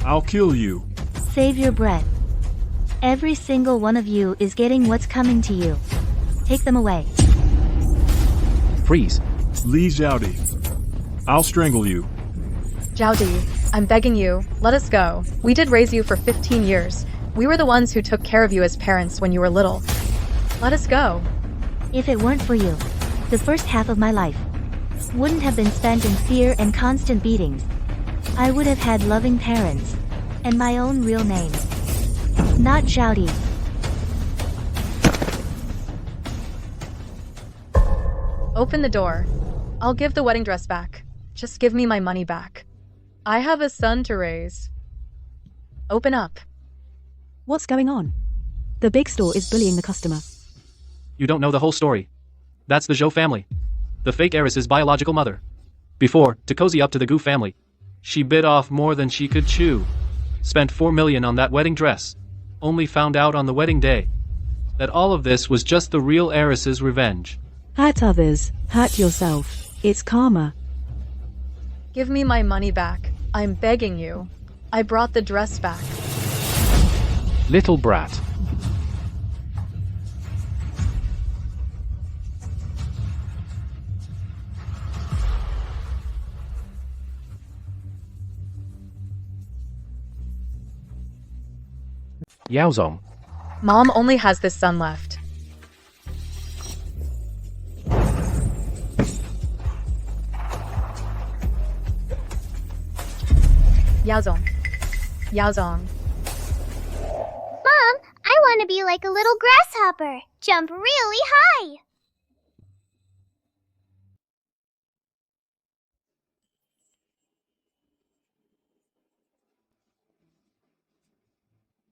I'll kill you. Save your breath. Every single one of you is getting what's coming to you. Take them away. Freeze. Li Zhaodi. I'll strangle you. Jiaodi, I'm begging you, let us go. We did raise you for 15 years. We were the ones who took care of you as parents when you were little. Let us go. If it weren't for you, the first half of my life wouldn't have been spent in fear and constant beatings. I would have had loving parents and my own real name. Not Jiaodi. Open the door. I'll give the wedding dress back. Just give me my money back. I have a son to raise. Open up. What's going on? The big store is bullying the customer. You don't know the whole story. That's the Zhou family. The fake heiress's biological mother. Before, to cozy up to the Gu family, she bit off more than she could chew. Spent 4 million on that wedding dress. Only found out on the wedding day that all of this was just the real heiress's revenge. Hurt others, hurt yourself. It's karma. Give me my money back. I'm begging you. I brought the dress back. Little brat. Yaozong. Mom only has this son left. Yaozong. Yaozong. Mom, I want to be like a little grasshopper. Jump really high.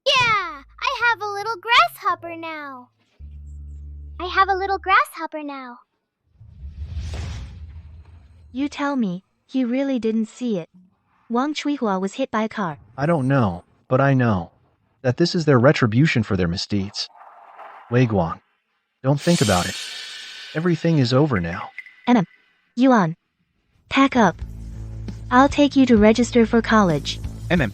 Yeah, I have a little grasshopper now. I have a little grasshopper now. You tell me, he really didn't see it. Wang Chuihua was hit by a car. I don't know, but I know that this is their retribution for their misdeeds. Wei Guang, don't think about it. Everything is over now. Yuan. Pack up. I'll take you to register for college. MM,